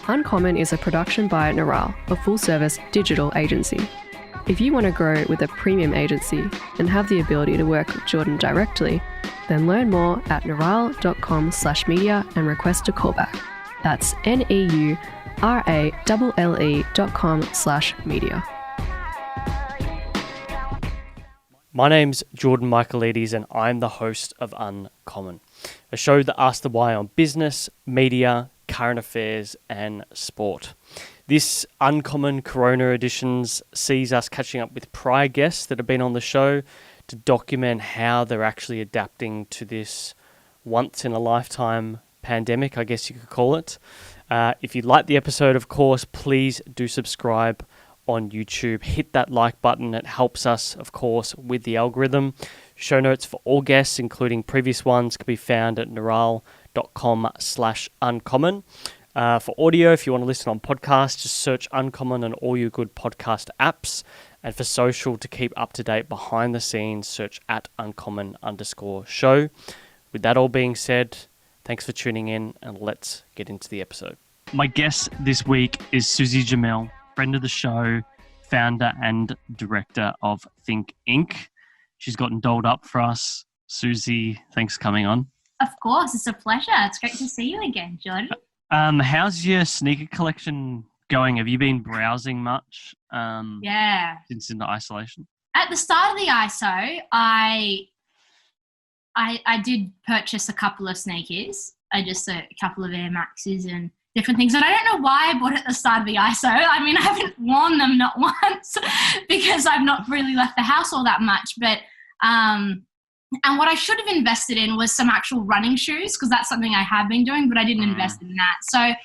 Uncommon is a production by Neural, a full-service digital agency. If you want to grow with a premium agency and have the ability to work with Jordan directly, then learn more at neural.com/media and request a callback. That's neuralle.com/media. My name's Jordan Michaelides and I'm the host of Uncommon, a show that asks the why on business, media, current affairs and sport. This Uncommon Corona editions sees us catching up with prior guests that have been on the show to document how they're actually adapting to this once-in-a-lifetime pandemic, I guess you could call it. If you like the episode, of course, please do subscribe on YouTube. Hit that like button. It helps us, of course, with the algorithm. Show notes for all guests, including previous ones, can be found at neural.com/uncommon. For audio, if you want to listen on podcasts, just search Uncommon on all your good podcast apps. And for social, to keep up to date behind the scenes, search at @uncommon_show. With that all being said, thanks for tuning in and let's get into the episode. My guest this week is Suzi Jamil, friend of the show, founder and director of Think Inc. She's gotten dolled up for us. Suzi, thanks for coming on. Of course, it's a pleasure. It's great to see you again, Jordan. How's your sneaker collection going? Have you been browsing much? Since in the isolation? At the start of the ISO, I did purchase a couple of sneakers. A couple of Air Maxes and different things. And I don't know why I bought it at the start of the ISO. I mean, I haven't worn them not once because I've not really left the house all that much. But and what I should have invested in was some actual running shoes because that's something I have been doing, but I didn't invest in that. So, no,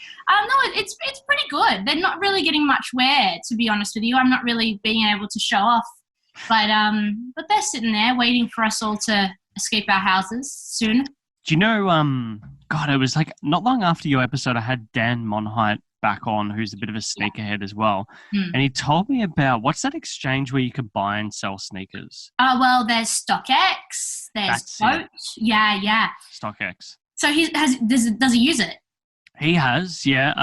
it's pretty good. They're not really getting much wear, to be honest with you. I'm not really being able to show off. But they're sitting there waiting for us all to escape our houses soon. Do you know, God, it was like not long after your episode, I had Dan Monheit back on, who's a bit of a sneakerhead as well. And he told me about, what's that exchange where you could buy and sell sneakers? Oh, well, there's StockX, there's Coach. Yeah. StockX. So does he use it? He has, yeah.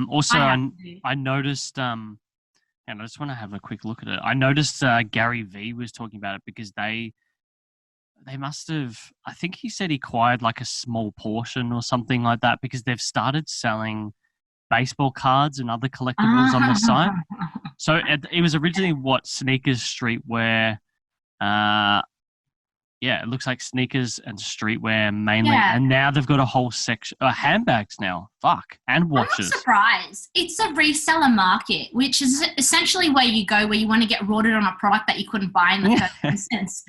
Also, I noticed, and I just want to have a quick look at it. I noticed Gary Vee was talking about it because they must have, I think he said he acquired like a small portion or something like that because they've started selling baseball cards and other collectibles on the site. So it was originally Sneakers Streetwear. It looks like sneakers and streetwear mainly. Yeah. And now they've got a whole section, handbags now. Fuck. And watches. I'm not surprised. It's a reseller market, which is essentially where you go where you want to get rorted on a product that you couldn't buy in the first instance.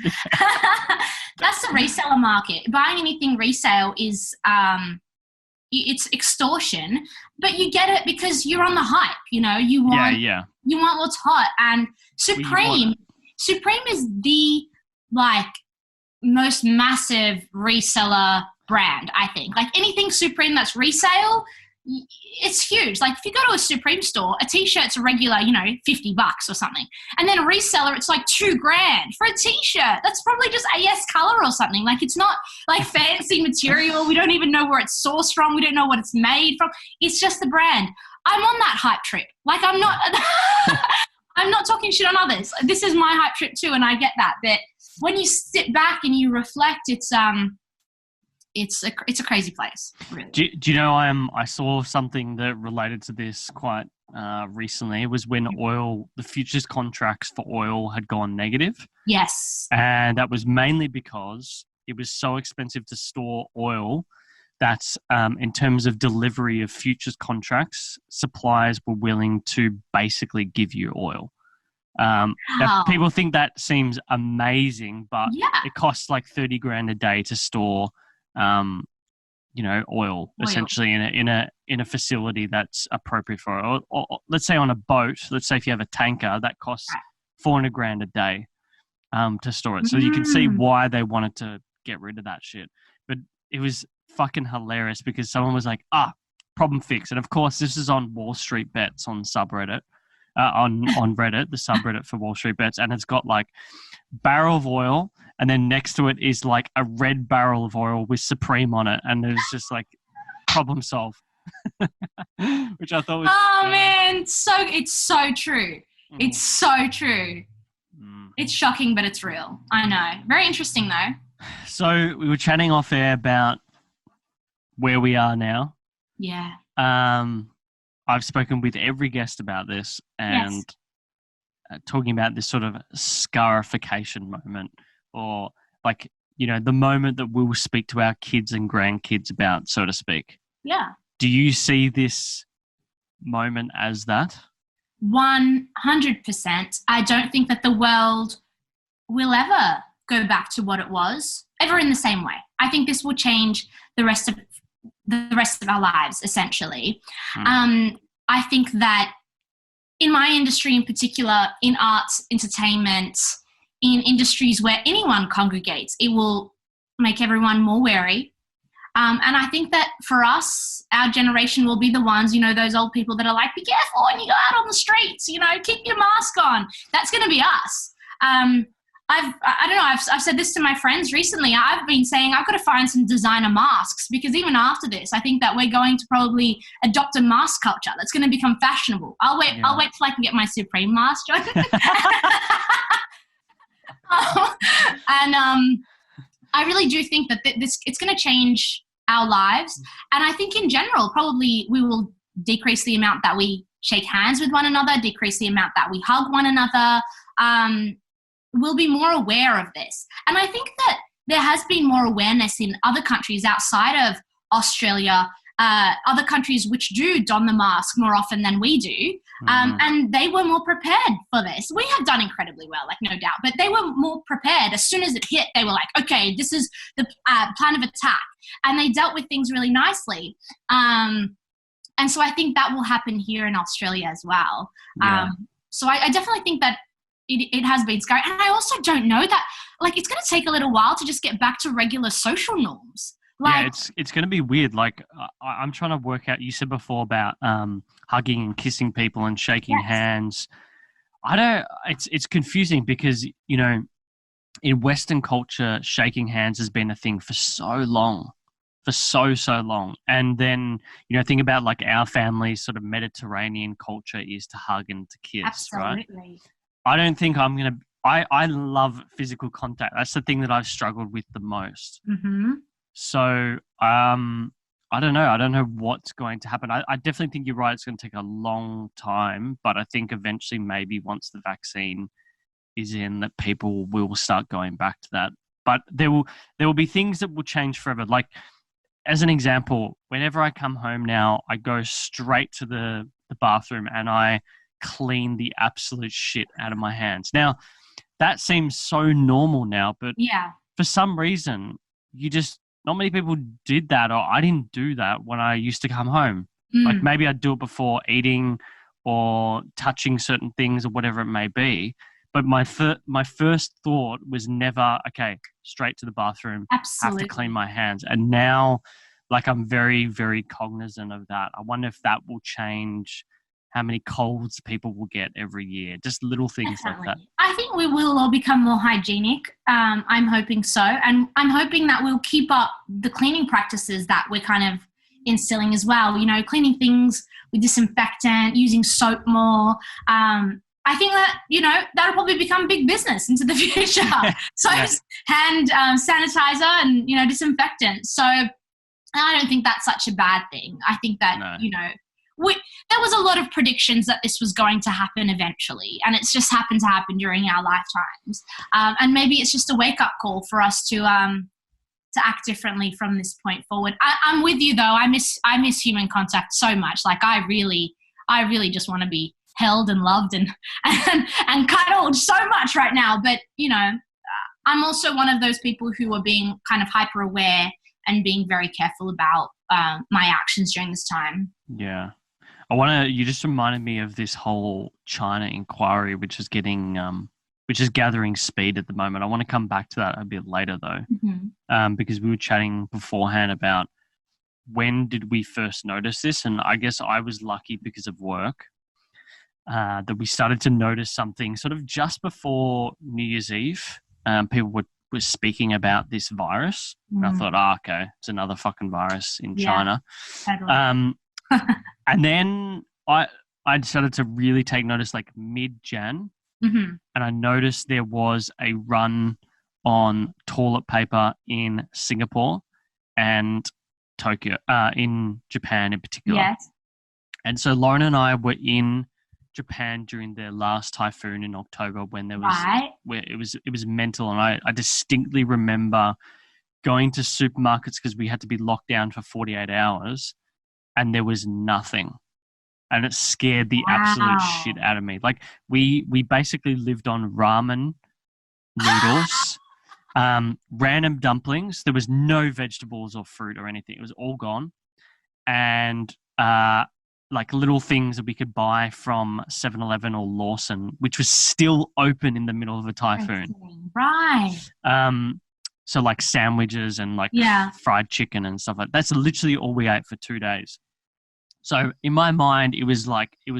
That's the reseller market. Buying anything resale is it's extortion, but you get it because you're on the hype. You know, you want what's hot. And Supreme is the most massive reseller brand, I think. Like anything Supreme that's resale, it's huge. Like if you go to a Supreme store, a t-shirt's a regular, $50 or something. And then a reseller, it's like $2,000 for a t-shirt. That's probably just AS color or something. Like it's not like fancy material. We don't even know where it's sourced from. We don't know what it's made from. It's just the brand. I'm on that hype trip. Like I'm not, I'm not talking shit on others. This is my hype trip too. And I get that. But when you sit back and you reflect, it's a crazy place. Really. Do you know I saw something that related to this quite recently. It was when the futures contracts for oil had gone negative. Yes. And that was mainly because it was so expensive to store oil that in terms of delivery of futures contracts, suppliers were willing to basically give you oil. Now people think that seems amazing, but it costs like $30,000 a day to store, oil essentially in a facility that's appropriate for it. Or let's say on a boat, let's say if you have a tanker, that costs $400,000 a day to store it. So you can see why they wanted to get rid of that shit. But it was fucking hilarious because someone was like, problem fixed. And of course, this is on Wall Street Bets on subreddit. On Reddit, the subreddit for Wall Street Bets, and it's got like barrel of oil, and then next to it is like a red barrel of oil with Supreme on it, and there's just like problem solved. which I thought was... Oh, man, it's so true. It's so true. It's shocking, but it's real. I know. Very interesting, though. So we were chatting off air about where we are now. Yeah. I've spoken with every guest about this and talking about this sort of scarification moment, or like, you know, the moment that we'll speak to our kids and grandkids about, so to speak. Yeah. Do you see this moment as that? 100%. I don't think that the world will ever go back to what it was, ever in the same way. I think this will change the rest of our lives, essentially. I think that in my industry in particular, in arts, entertainment, in industries where anyone congregates, it will make everyone more wary. And I think that for us, our generation will be the ones, you know, those old people that are like, be careful when you go out on the streets, you know, keep your mask on. That's going to be us. I don't know, I've said this to my friends recently. I've been saying I've got to find some designer masks, because even after this, I think that we're going to probably adopt a mask culture that's going to become fashionable. I'll wait till I can get my Supreme mask, John. And I really do think that it's going to change our lives. And I think in general, probably we will decrease the amount that we shake hands with one another, decrease the amount that we hug one another. We'll be more aware of this. And I think that there has been more awareness in other countries outside of Australia, other countries which do don the mask more often than we do. And they were more prepared for this. We have done incredibly well, like no doubt, but they were more prepared. As soon as it hit, they were like, okay, this is the plan of attack. And they dealt with things really nicely. And so I think that will happen here in Australia as well. So I definitely think that it has been scary. And I also don't know that, like, it's going to take a little while to just get back to regular social norms. Like, it's going to be weird. Like, I'm trying to work out, you said before about hugging and kissing people and shaking hands. It's confusing because, you know, in Western culture, shaking hands has been a thing for so long. For so long. And then, you know, think about like our family's sort of Mediterranean culture is to hug and to kiss, absolutely. Right? I don't think I'm going to, I love physical contact. That's the thing that I've struggled with the most. Mm-hmm. So, I don't know. I don't know what's going to happen. I definitely think you're right. It's going to take a long time, but I think eventually maybe once the vaccine is in, that people will start going back to that. But there will be things that will change forever. Like, as an example, whenever I come home now, I go straight to the bathroom and I clean the absolute shit out of my hands. Now, that seems so normal now, but for some reason, not many people did that, or I didn't do that when I used to come home. Like, maybe I'd do it before eating or touching certain things or whatever it may be. But my first thought was never, okay, straight to the bathroom, absolutely. have to clean my hands. And now, like, I'm very, very cognizant of that. I wonder if that will change how many colds people will get every year. Just little things like that. I think we will all become more hygienic. I'm hoping so. And I'm hoping that we'll keep up the cleaning practices that we're kind of instilling as well. You know, cleaning things with disinfectant, using soap more. I think that, you know, that'll probably become big business into the future. So hand sanitizer and, you know, disinfectant. So I don't think that's such a bad thing. I think that, you know, there was a lot of predictions that this was going to happen eventually, and it's just happened to happen during our lifetimes. And maybe it's just a wake-up call for us to act differently from this point forward. I'm with you though. I miss human contact so much. Like, I really just want to be held and loved and cuddled so much right now. But, you know, I'm also one of those people who are being kind of hyper aware and being very careful about my actions during this time. Yeah. You just reminded me of this whole China inquiry, which is gathering speed at the moment. I want to come back to that a bit later though, because we were chatting beforehand about when did we first notice this? And I guess I was lucky because of work that we started to notice something sort of just before New Year's Eve. People were speaking about this virus. And I thought, okay, it's another fucking virus in China. Totally. And then I decided to really take notice like mid-Jan, Mm-hmm. and I noticed there was a run on toilet paper in Singapore and Tokyo, in Japan in particular. Yes. And so Lauren and I were in Japan during their last typhoon in October when there was Right. where it was mental, and I distinctly remember going to supermarkets because we had to be locked down for 48 hours and there was nothing. And it scared the absolute shit out of me. Like we basically lived on ramen noodles, random dumplings. There was no vegetables or fruit or anything. It was all gone. And like little things that we could buy from 7-Eleven or Lawson, which was still open in the middle of a typhoon. Right. So like sandwiches and like fried chicken and stuff like that. That's literally all we ate for 2 days. So in my mind, it was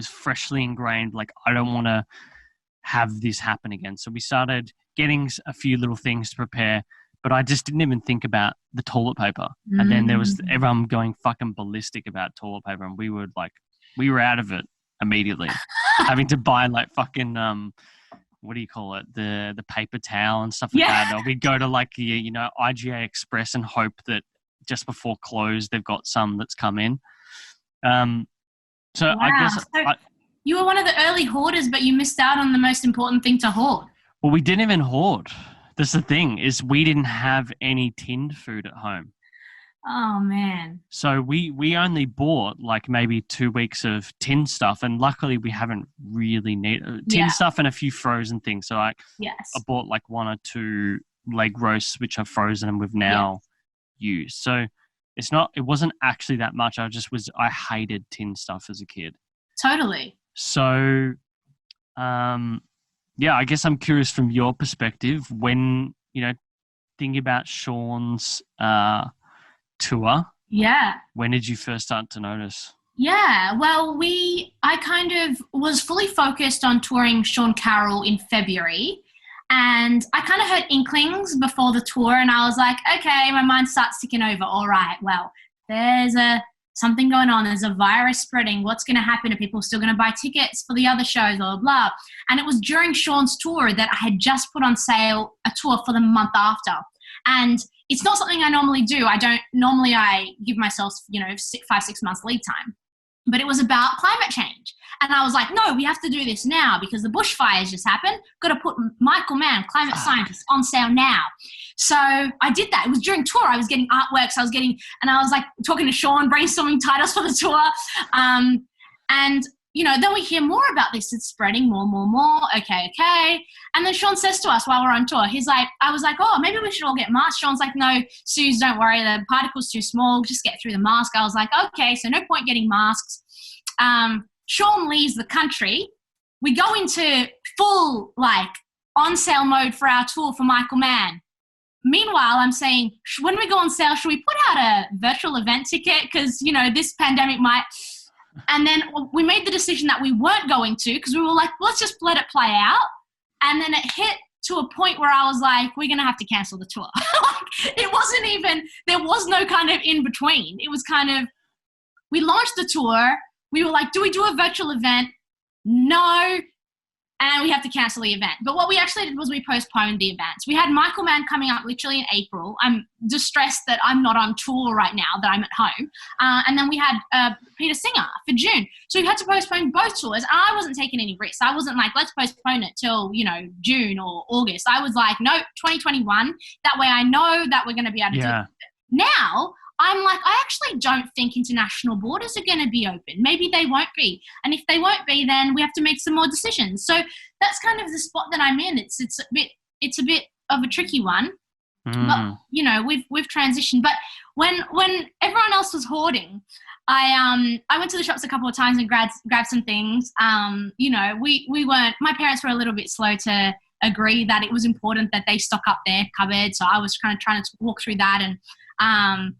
freshly ingrained. Like, I don't want to have this happen again. So we started getting a few little things to prepare, but I just didn't even think about the toilet paper. And then there was everyone going fucking ballistic about toilet paper. And we were out of it immediately, having to buy like fucking, what do you call it? The paper towel and stuff like that. Or we'd go to like the, IGA Express and hope that just before close, they've got some that's come in. So I guess you were one of the early hoarders, but you missed out on the most important thing to hoard. Well, we didn't even hoard. That's the thing, is we didn't have any tinned food at home. Oh man. So we only bought like maybe 2 weeks of tinned stuff, and luckily we haven't really needed tinned stuff and a few frozen things. So I bought like 1 or 2 leg roasts which are frozen and we've now used. So it wasn't actually that much. I hated tin stuff as a kid. Totally. So, I guess I'm curious from your perspective when, thinking about Sean's tour. Yeah. When did you first start to notice? Yeah, well, I kind of was fully focused on touring Sean Carroll in February. And I kind of heard inklings before the tour, and I was like, okay, my mind starts ticking over. All right, well, there's something going on. There's a virus spreading. What's going to happen? Are people still going to buy tickets for the other shows, blah, blah, blah? And it was during Sean's tour that I had just put on sale a tour for the month after. And it's not something I normally do. I give myself, 5-6 months lead time. But it was about climate change. And I was like, no, we have to do this now because the bushfires just happened. Got to put Michael Mann, climate scientist, on sale now. So I did that. It was during tour. I was getting artworks. And I was like talking to Sean, brainstorming titles for the tour. And then we hear more about this. It's spreading more. Okay. And then Sean says to us while we're on tour, I was like, oh, maybe we should all get masks. Sean's like, no, Suze, don't worry. The particle's too small. Just get through the mask. I was like, okay, so no point getting masks. Sean leaves the country. We go into full, on sale mode for our tour for Michael Mann. Meanwhile, I'm saying, when we go on sale, should we put out a virtual event ticket? Because, this pandemic might... And then we made the decision that we weren't going to because we were like, let's just let it play out. And then it hit to a point where I was like, we're going to have to cancel the tour. It wasn't even, there was no kind of in between. It was kind of, we launched the tour. We were like, do we do a virtual event? No. And we have to cancel the event. But what we actually did was we postponed the events. We had Michael Mann coming up literally in April. I'm distressed that I'm not on tour right now, that I'm at home. And then we had Peter Singer for June. So we had to postpone both tours. And I wasn't taking any risks. I wasn't like, let's postpone it till, June or August. I was like, no, 2021. That way I know that we're going to be able to do it. Now, I'm like, I actually don't think international borders are going to be open. Maybe they won't be. And if they won't be, then we have to make some more decisions. So that's kind of the spot that I'm in. It's a bit of a tricky one. But, we've transitioned. But when everyone else was hoarding, I went to the shops a couple of times and grabbed some things. We weren't, my parents were a little bit slow to agree that it was important that they stock up their cupboard. So I was kind of trying to walk through that, and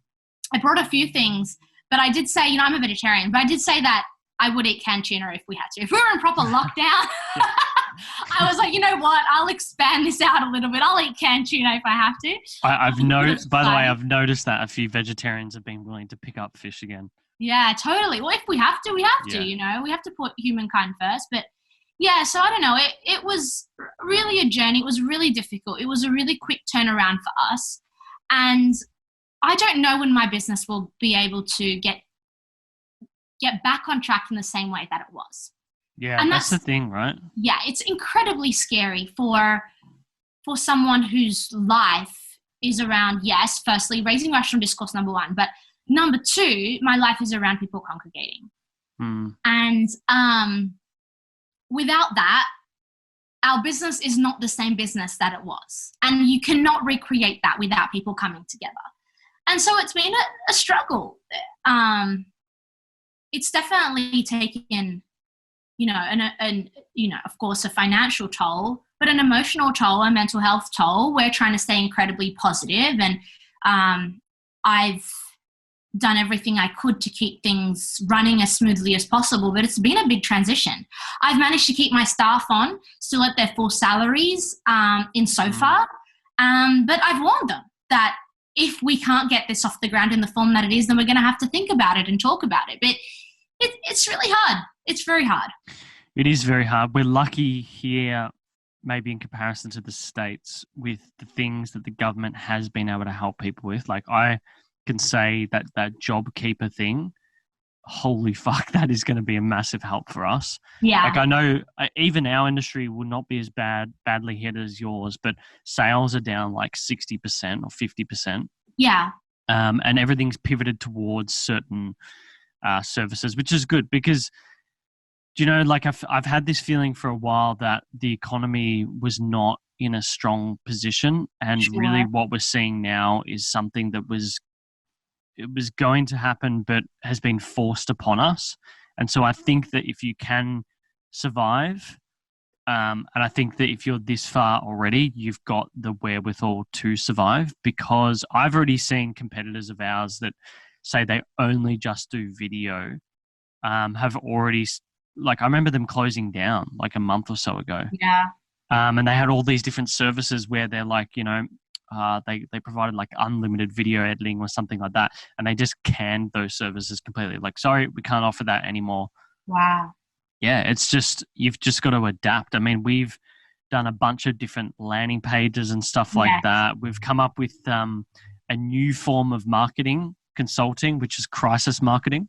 I brought a few things, but I did say, I'm a vegetarian, but I did say that I would eat canned tuna if we had to. If we were in proper lockdown, I was like, you know what? I'll expand this out a little bit. I'll eat canned tuna if I have to. I've noticed, by the way, I've noticed that a few vegetarians have been willing to pick up fish again. Yeah, totally. Well, if we have to, we have to, we have to put humankind first. But yeah, so I don't know. It was really a journey. It was really difficult. It was a really quick turnaround for us. And I don't know when my business will be able to get back on track in the same way that it was. Yeah, and that's the thing, right? Yeah, it's incredibly scary for someone whose life is around, yes, firstly, raising rational discourse, number one, but number two, my life is around people congregating. And without that, our business is not the same business that it was. And you cannot recreate that without people coming together. And so it's been a struggle. It's definitely taken, of course, a financial toll, but an emotional toll, a mental health toll. We're trying to stay incredibly positive, and I've done everything I could to keep things running as smoothly as possible, but it's been a big transition. I've managed to keep my staff on, still at their full salaries in so far, but I've warned them that if we can't get this off the ground in the form that it is, then we're going to have to think about it and talk about it. But it's really hard. It's very hard. It is very hard. We're lucky here, maybe in comparison to the States, with the things that the government has been able to help people with. Like, I can say that JobKeeper thing, holy fuck, that is going to be a massive help for us. Yeah. Like, I know even our industry will not be as badly hit as yours, but sales are down like 60% or 50%. Yeah. And everything's pivoted towards certain services, which is good because, like I've had this feeling for a while that the economy was not in a strong position, and really what we're seeing now is something that was going to happen but has been forced upon us. And so I think that if you can survive, and I think that if you're this far already, you've got the wherewithal to survive, because I've already seen competitors of ours that say they only just do video, have already, like, I remember them closing down like a month or so ago. Yeah. And they had all these different services where they're like, they provided like unlimited video editing or something like that, and they just canned those services completely. Like, sorry, we can't offer that anymore. Wow. Yeah, it's just, you've just got to adapt. I mean, we've done a bunch of different landing pages and stuff like that. We've come up with a new form of marketing consulting, which is crisis marketing,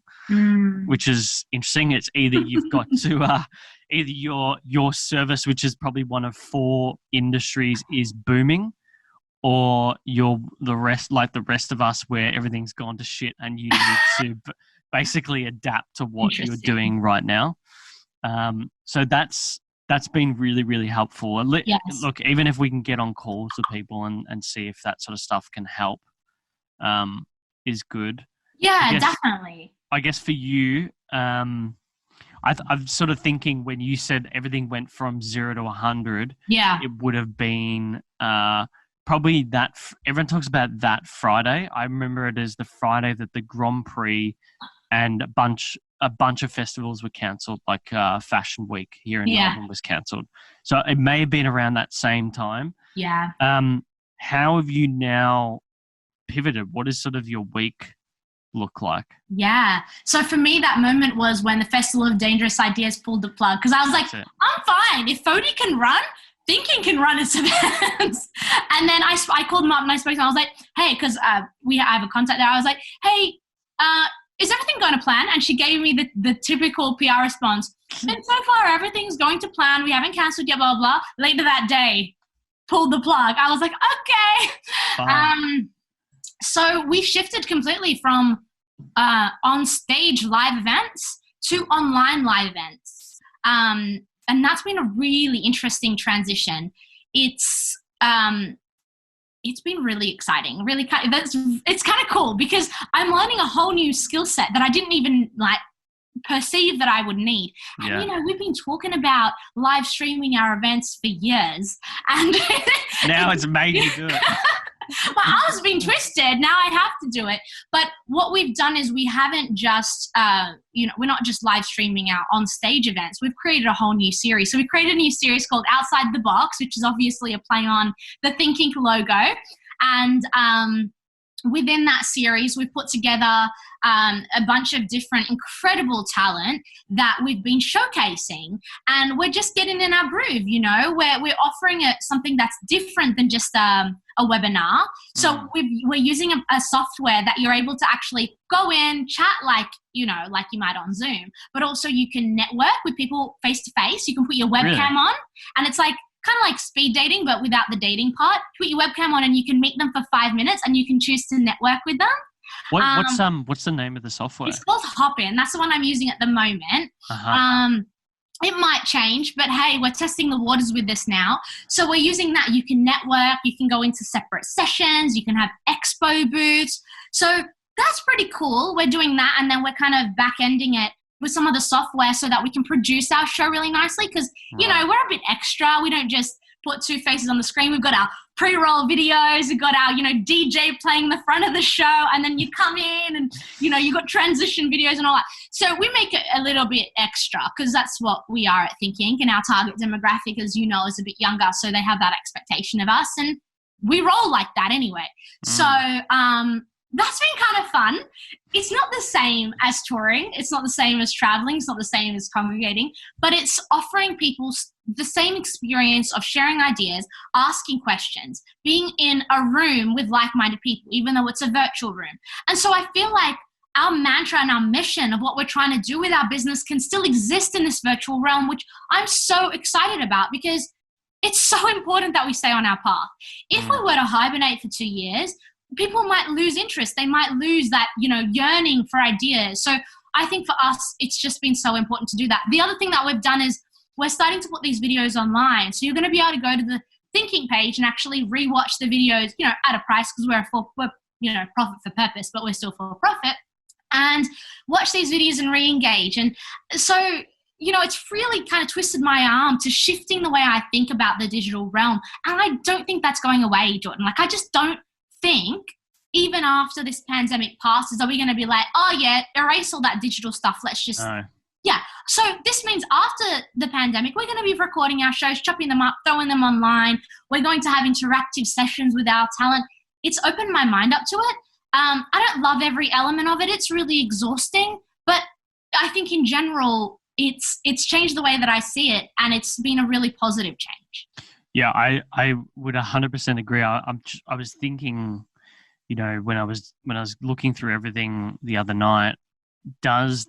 which is interesting. It's either you've got to either your service, which is probably one of 4 industries, is booming, or you're the rest of us, where everything's gone to shit and you need to basically adapt to what you're doing right now. So that's been really, really helpful. Look, even if we can get on calls with people and see if that sort of stuff can help, is good. Yeah, definitely. I guess for you, I'm sort of thinking when you said everything went from 0 to 100, it would have been probably that. Everyone talks about that Friday. I remember it as the Friday that the Grand Prix and a bunch of festivals were cancelled, like Fashion Week here in Melbourne was cancelled. So it may have been around that same time. Yeah. How have you now pivoted? What does sort of your week look like? Yeah. So for me, that moment was when the Festival of Dangerous Ideas pulled the plug, because I was like, I'm fine. If Fody can run, thinking can run its events. And then I called them up and I spoke to them. I was like, hey, because I have a contact there. I was like, hey, is everything going to plan? And she gave me the typical PR response. And so far, everything's going to plan. We haven't cancelled yet, blah, blah, blah. Later that day, pulled the plug. I was like, okay. So we shifted completely from on-stage live events to online live events. And that's been a really interesting transition. It's been really exciting. It's kind of cool because I'm learning a whole new skill set that I didn't even perceive that I would need. And we've been talking about live streaming our events for years, and now it's made you do it. My arm's been twisted. Now I have to do it. But what we've done is we haven't just, we're not just live streaming our on-stage events. We've created a whole new series. So we created a new series called Outside the Box, which is obviously a play on the Think Inc. logo. And within that series, we've put together a bunch of different incredible talent that we've been showcasing, and we're just getting in our groove, you know, where we're offering something that's different than just a webinar. So we're using a software that you're able to actually go in, chat like you might on Zoom, but also you can network with people face to face. You can put your webcam on, and it's like kind of like speed dating, but without the dating part. Put your webcam on and you can meet them for 5 minutes and you can choose to network with them. What's the name of the software? It's called Hopin. That's the one I'm using at the moment. It might change, but hey, we're testing the waters with this now. So we're using that. You can network, you can go into separate sessions, you can have expo booths. So that's pretty cool. We're doing that, and then we're kind of back-ending it with some of the software so that we can produce our show really nicely, because, you know, we're a bit extra. We don't just put two faces on the screen. We've got our pre-roll videos. We've got our, DJ playing the front of the show, and then you come in and, you've got transition videos and all that. So we make it a little bit extra because that's what we are at Think Inc. And our target demographic, as you know, is a bit younger. So they have that expectation of us, and we roll like that anyway. So, that's been kind of fun. It's not the same as touring. It's not the same as traveling. It's not the same as congregating, but it's offering people the same experience of sharing ideas, asking questions, being in a room with like-minded people, even though it's a virtual room. And so I feel like our mantra and our mission of what we're trying to do with our business can still exist in this virtual realm, which I'm so excited about, because it's so important that we stay on our path. If we were to hibernate for 2 years, people might lose interest. They might lose that, yearning for ideas. So I think for us, it's just been so important to do that. The other thing that we've done is we're starting to put these videos online. So you're going to be able to go to the thinking page and actually rewatch the videos, at a price, because we're profit for purpose, but we're still for profit, and watch these videos and re-engage. And so, it's really kind of twisted my arm to shifting the way I think about the digital realm. And I don't think that's going away, Jordan. Like, I just don't think even after this pandemic passes, are we going to be like, oh yeah, erase all that digital stuff, let's just so this means after the pandemic, we're going to be recording our shows, chopping them up, throwing them online. We're going to have interactive sessions with our talent. It's opened my mind up to it. I don't love every element of it. It's really exhausting, but I think in general it's changed the way that I see it, and it's been a really positive change. Yeah, I would 100% agree. I was thinking, when I was looking through everything the other night, does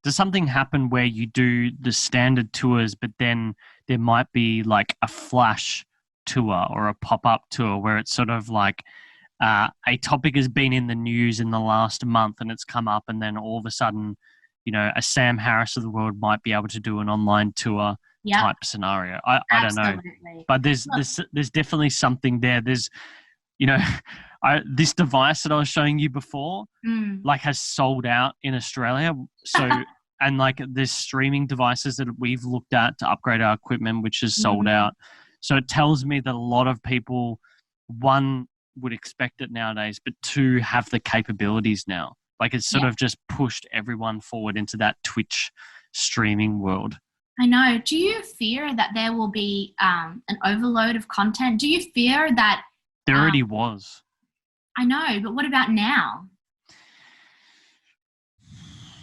something happen where you do the standard tours, but then there might be like a flash tour or a pop-up tour where it's sort of like a topic has been in the news in the last month and it's come up, and then all of a sudden, a Sam Harris of the world might be able to do an online tour type scenario. I don't know, but there's definitely something there. There's, this device that I was showing you before, like, has sold out in Australia. So, and like there's streaming devices that we've looked at to upgrade our equipment, which is sold out. So it tells me that a lot of people, one, would expect it nowadays, but two, have the capabilities now. Like, it's sort of just pushed everyone forward into that Twitch streaming world. I know. Do you fear that there will be an overload of content? Do you fear that... There already was. I know, but what about now?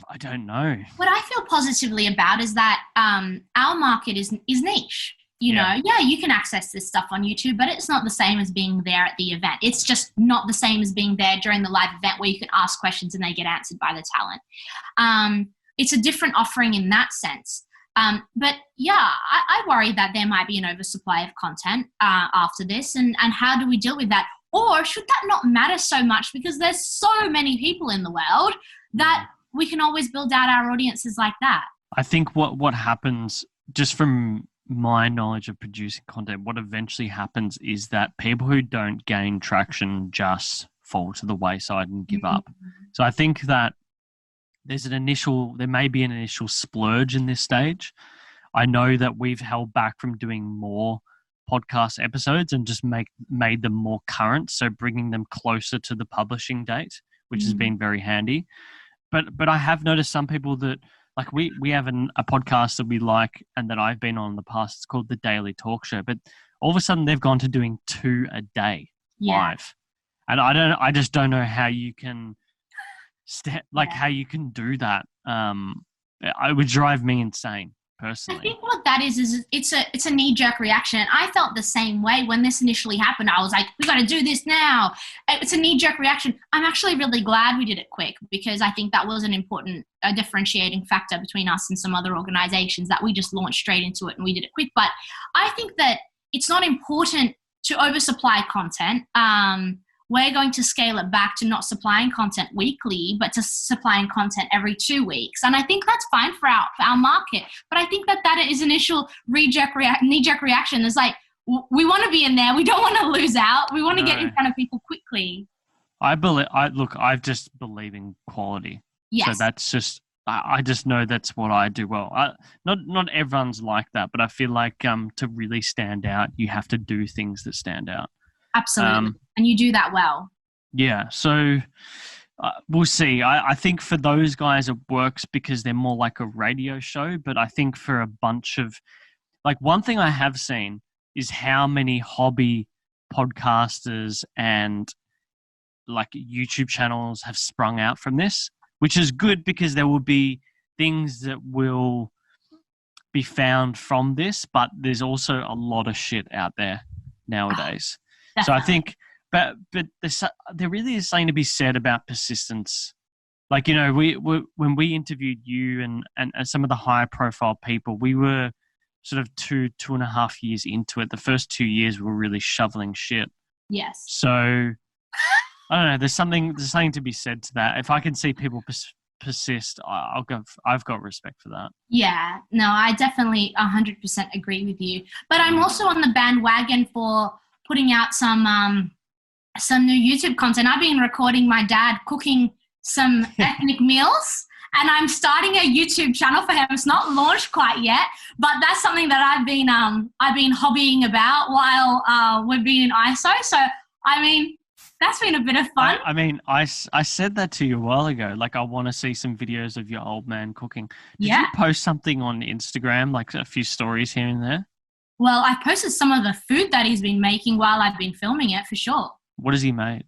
I don't know. What I feel positively about is that our market is niche. You can access this stuff on YouTube, but it's not the same as being there at the event. It's just not the same as being there during the live event where you can ask questions and they get answered by the talent. It's a different offering in that sense. But yeah, I worry that there might be an oversupply of content after this, and how do we deal with that? Or should that not matter so much, because there's so many people in the world that we can always build out our audiences like that? I think what happens, just from my knowledge of producing content, what eventually happens is that people who don't gain traction just fall to the wayside and give up. So I think that there may be an initial splurge in this stage. I know that we've held back from doing more podcast episodes and just made them more current, so bringing them closer to the publishing date, which has been very handy. But I have noticed some people that, like, we have a podcast that we like and that I've been on in the past. It's called The Daily Talk Show. But all of a sudden they've gone to doing 2 a day live. And I just don't know how you can how you can do that. It would drive me insane personally. I think what that is it's a knee-jerk reaction. And I felt the same way when this initially happened. I was like, we got to do this now. It's a knee-jerk reaction. I'm actually really glad we did it quick, because I think that was an important differentiating factor between us and some other organizations, that we just launched straight into it and we did it quick. But I think that it's not important to oversupply content. We're going to scale it back to not supplying content weekly, but to supplying content every 2 weeks. And I think that's fine for our market. But I think that is initial knee-jerk reaction is like, we want to be in there. We don't want to lose out. We want to get in front of people quickly. I just believe in quality. Yes. So that's just, I just know that's what I do well. Not everyone's like that, but I feel like to really stand out, you have to do things that stand out. Absolutely. And you do that well. Yeah. So we'll see. I think for those guys, it works because they're more like a radio show. But I think for a bunch of, like, one thing I have seen is how many hobby podcasters and like YouTube channels have sprung out from this, which is good because there will be things that will be found from this, but there's also a lot of shit out there nowadays. So I think, but there really is something to be said about persistence. Like, you know, we when we interviewed you and some of the higher profile people, we were sort of 2.5 years into it. The first 2 years we were really shoveling shit. Yes. So I don't know. There's something to be said to that. If I can see people persist, I've got respect for that. Yeah. No, I definitely 100% agree with you. But I'm also on the bandwagon for putting out some new YouTube content. I've been recording my dad cooking some ethnic meals, and I'm starting a YouTube channel for him. It's not launched quite yet, but that's something that I've been hobbying about while we've been in ISO. So I mean, that's been a bit of fun. I said that to you a while ago. Like, I want to see some videos of your old man cooking. Did you post something on Instagram, like a few stories here and there? Well, I posted some of the food that he's been making while I've been filming it, for sure. What has he made?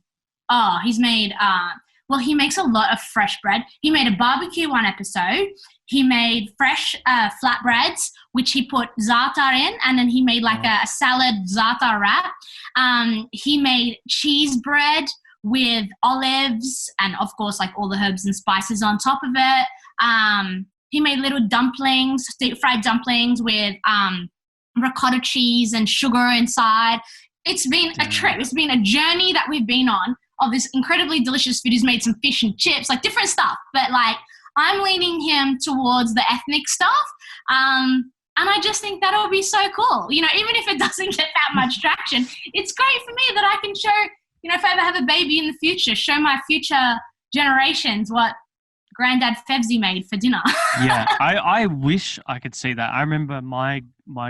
Oh, he's made, he makes a lot of fresh bread. He made a barbecue one episode. He made fresh flatbreads, which he put za'atar in, and then he made like a salad za'atar wrap. He made cheese bread with olives and, of course, like all the herbs and spices on top of it. He made little dumplings, deep-fried dumplings with ricotta cheese and sugar inside. It's been a trip. It's been a journey that we've been on of this incredibly delicious food. He's made some fish and chips, like different stuff. But like, I'm leaning him towards the ethnic stuff. And I just think that'll be so cool. You know, even if it doesn't get that much traction, it's great for me that I can show, you know, if I ever have a baby in the future, show my future generations what Granddad Fevsy made for dinner. Yeah, I wish I could see that. I remember my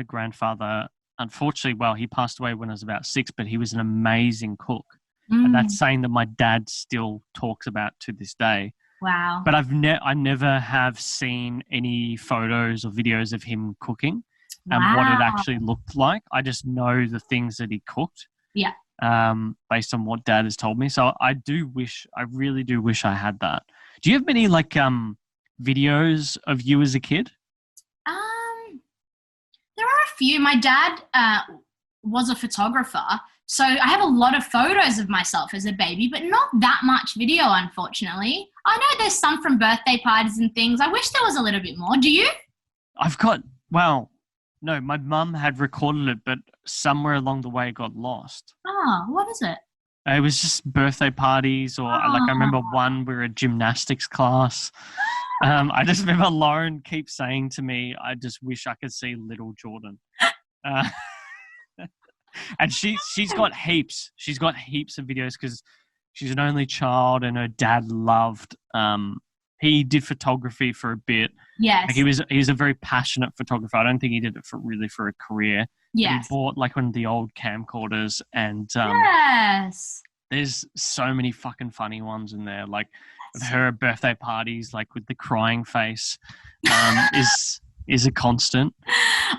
grandfather, unfortunately, well, he passed away when I was about 6, but he was an amazing cook. And that's something that my dad still talks about to this day. Wow. But I never have seen any photos or videos of him cooking and what it actually looked like. I just know the things that he cooked. Yeah. Based on what Dad has told me. So I really do wish I had that. Do you have many like videos of you as a kid? There are a few. My dad was a photographer, so I have a lot of photos of myself as a baby, but not that much video, unfortunately. I know there's some from birthday parties and things. I wish there was a little bit more. Do you? No, my mum had recorded it, but somewhere along the way it got lost. Oh, what is it? It was just birthday parties, or like I remember one, we were at gymnastics class. I just remember Lauren keeps saying to me, I just wish I could see little Jordan. And she's got heaps. She's got heaps of videos because she's an only child and her dad loved, he did photography for a bit. Yes. Like he was a very passionate photographer. I don't think he did it for a career. Yes. He bought like one of the old camcorders and yes. There's so many fucking funny ones in there. Like her birthday parties, like with the crying face, is a constant.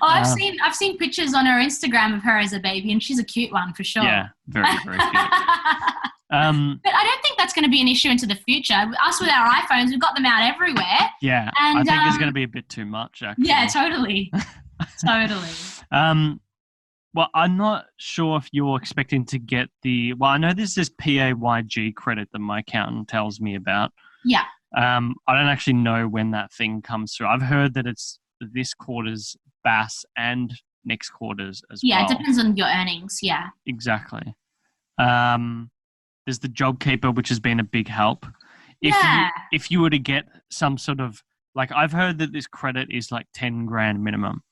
Oh, I've seen pictures on her Instagram of her as a baby, and she's a cute one for sure. Yeah, very, very cute. But I don't think that's going to be an issue into the future. Us with our iPhones, we've got them out everywhere. Yeah, and, I think it's going to be a bit too much, actually. Yeah, totally. Totally. Well, I'm not sure if you're expecting to get I know there's this PAYG credit that my accountant tells me about. Yeah. I don't actually know when that thing comes through. I've heard that it's this quarter's BAS and next quarter's as well. Yeah, it depends on your earnings. Yeah. Exactly. There's the JobKeeper, which has been a big help. If you were to get some sort of, like, I've heard that this credit is like 10 grand minimum.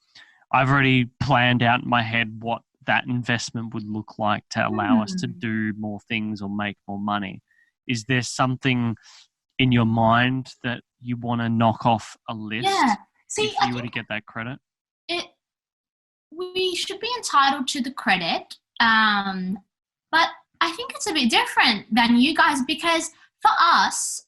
I've already planned out in my head what that investment would look like to allow us to do more things or make more money. Is there something in your mind that you want to knock off a list? Yeah. See, if you were to get that credit? We should be entitled to the credit, but I think it's a bit different than you guys, because for us,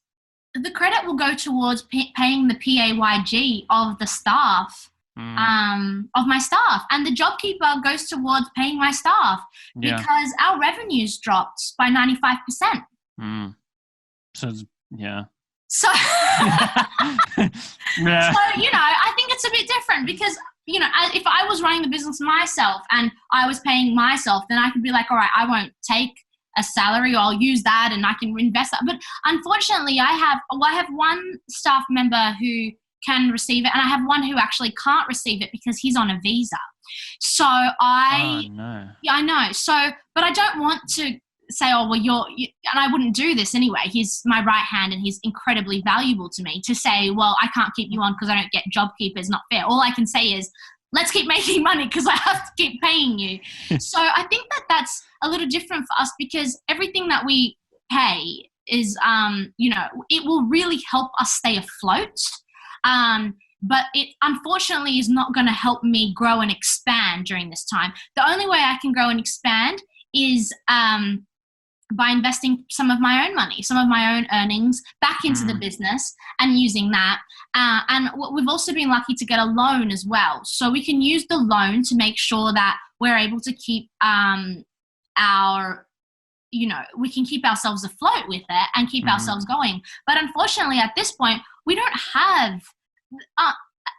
the credit will go towards paying the PAYG of the staff, of my staff, and the JobKeeper goes towards paying my staff because our revenues dropped by 95%. So, yeah. So, I think it's a bit different because, if I was running the business myself and I was paying myself, then I could be like, all right, I won't take a salary, or I'll use that and I can invest that. But unfortunately, I have one staff member who can receive it, and I have one who actually can't receive it because he's on a visa. So I know. So, but I don't want to say, oh, well, and I wouldn't do this anyway. He's my right hand and he's incredibly valuable to me. To say, well, I can't keep you on because I don't get JobKeeper is not fair. All I can say is, let's keep making money because I have to keep paying you. So I think that's a little different for us, because everything that we pay is, it will really help us stay afloat. But it unfortunately is not going to help me grow and expand during this time. The only way I can grow and expand is by investing some of my own money, some of my own earnings back into the business and using that. And we've also been lucky to get a loan as well. So we can use the loan to make sure that we're able to keep we can keep ourselves afloat with it and keep ourselves going. But unfortunately, at this point, we don't have,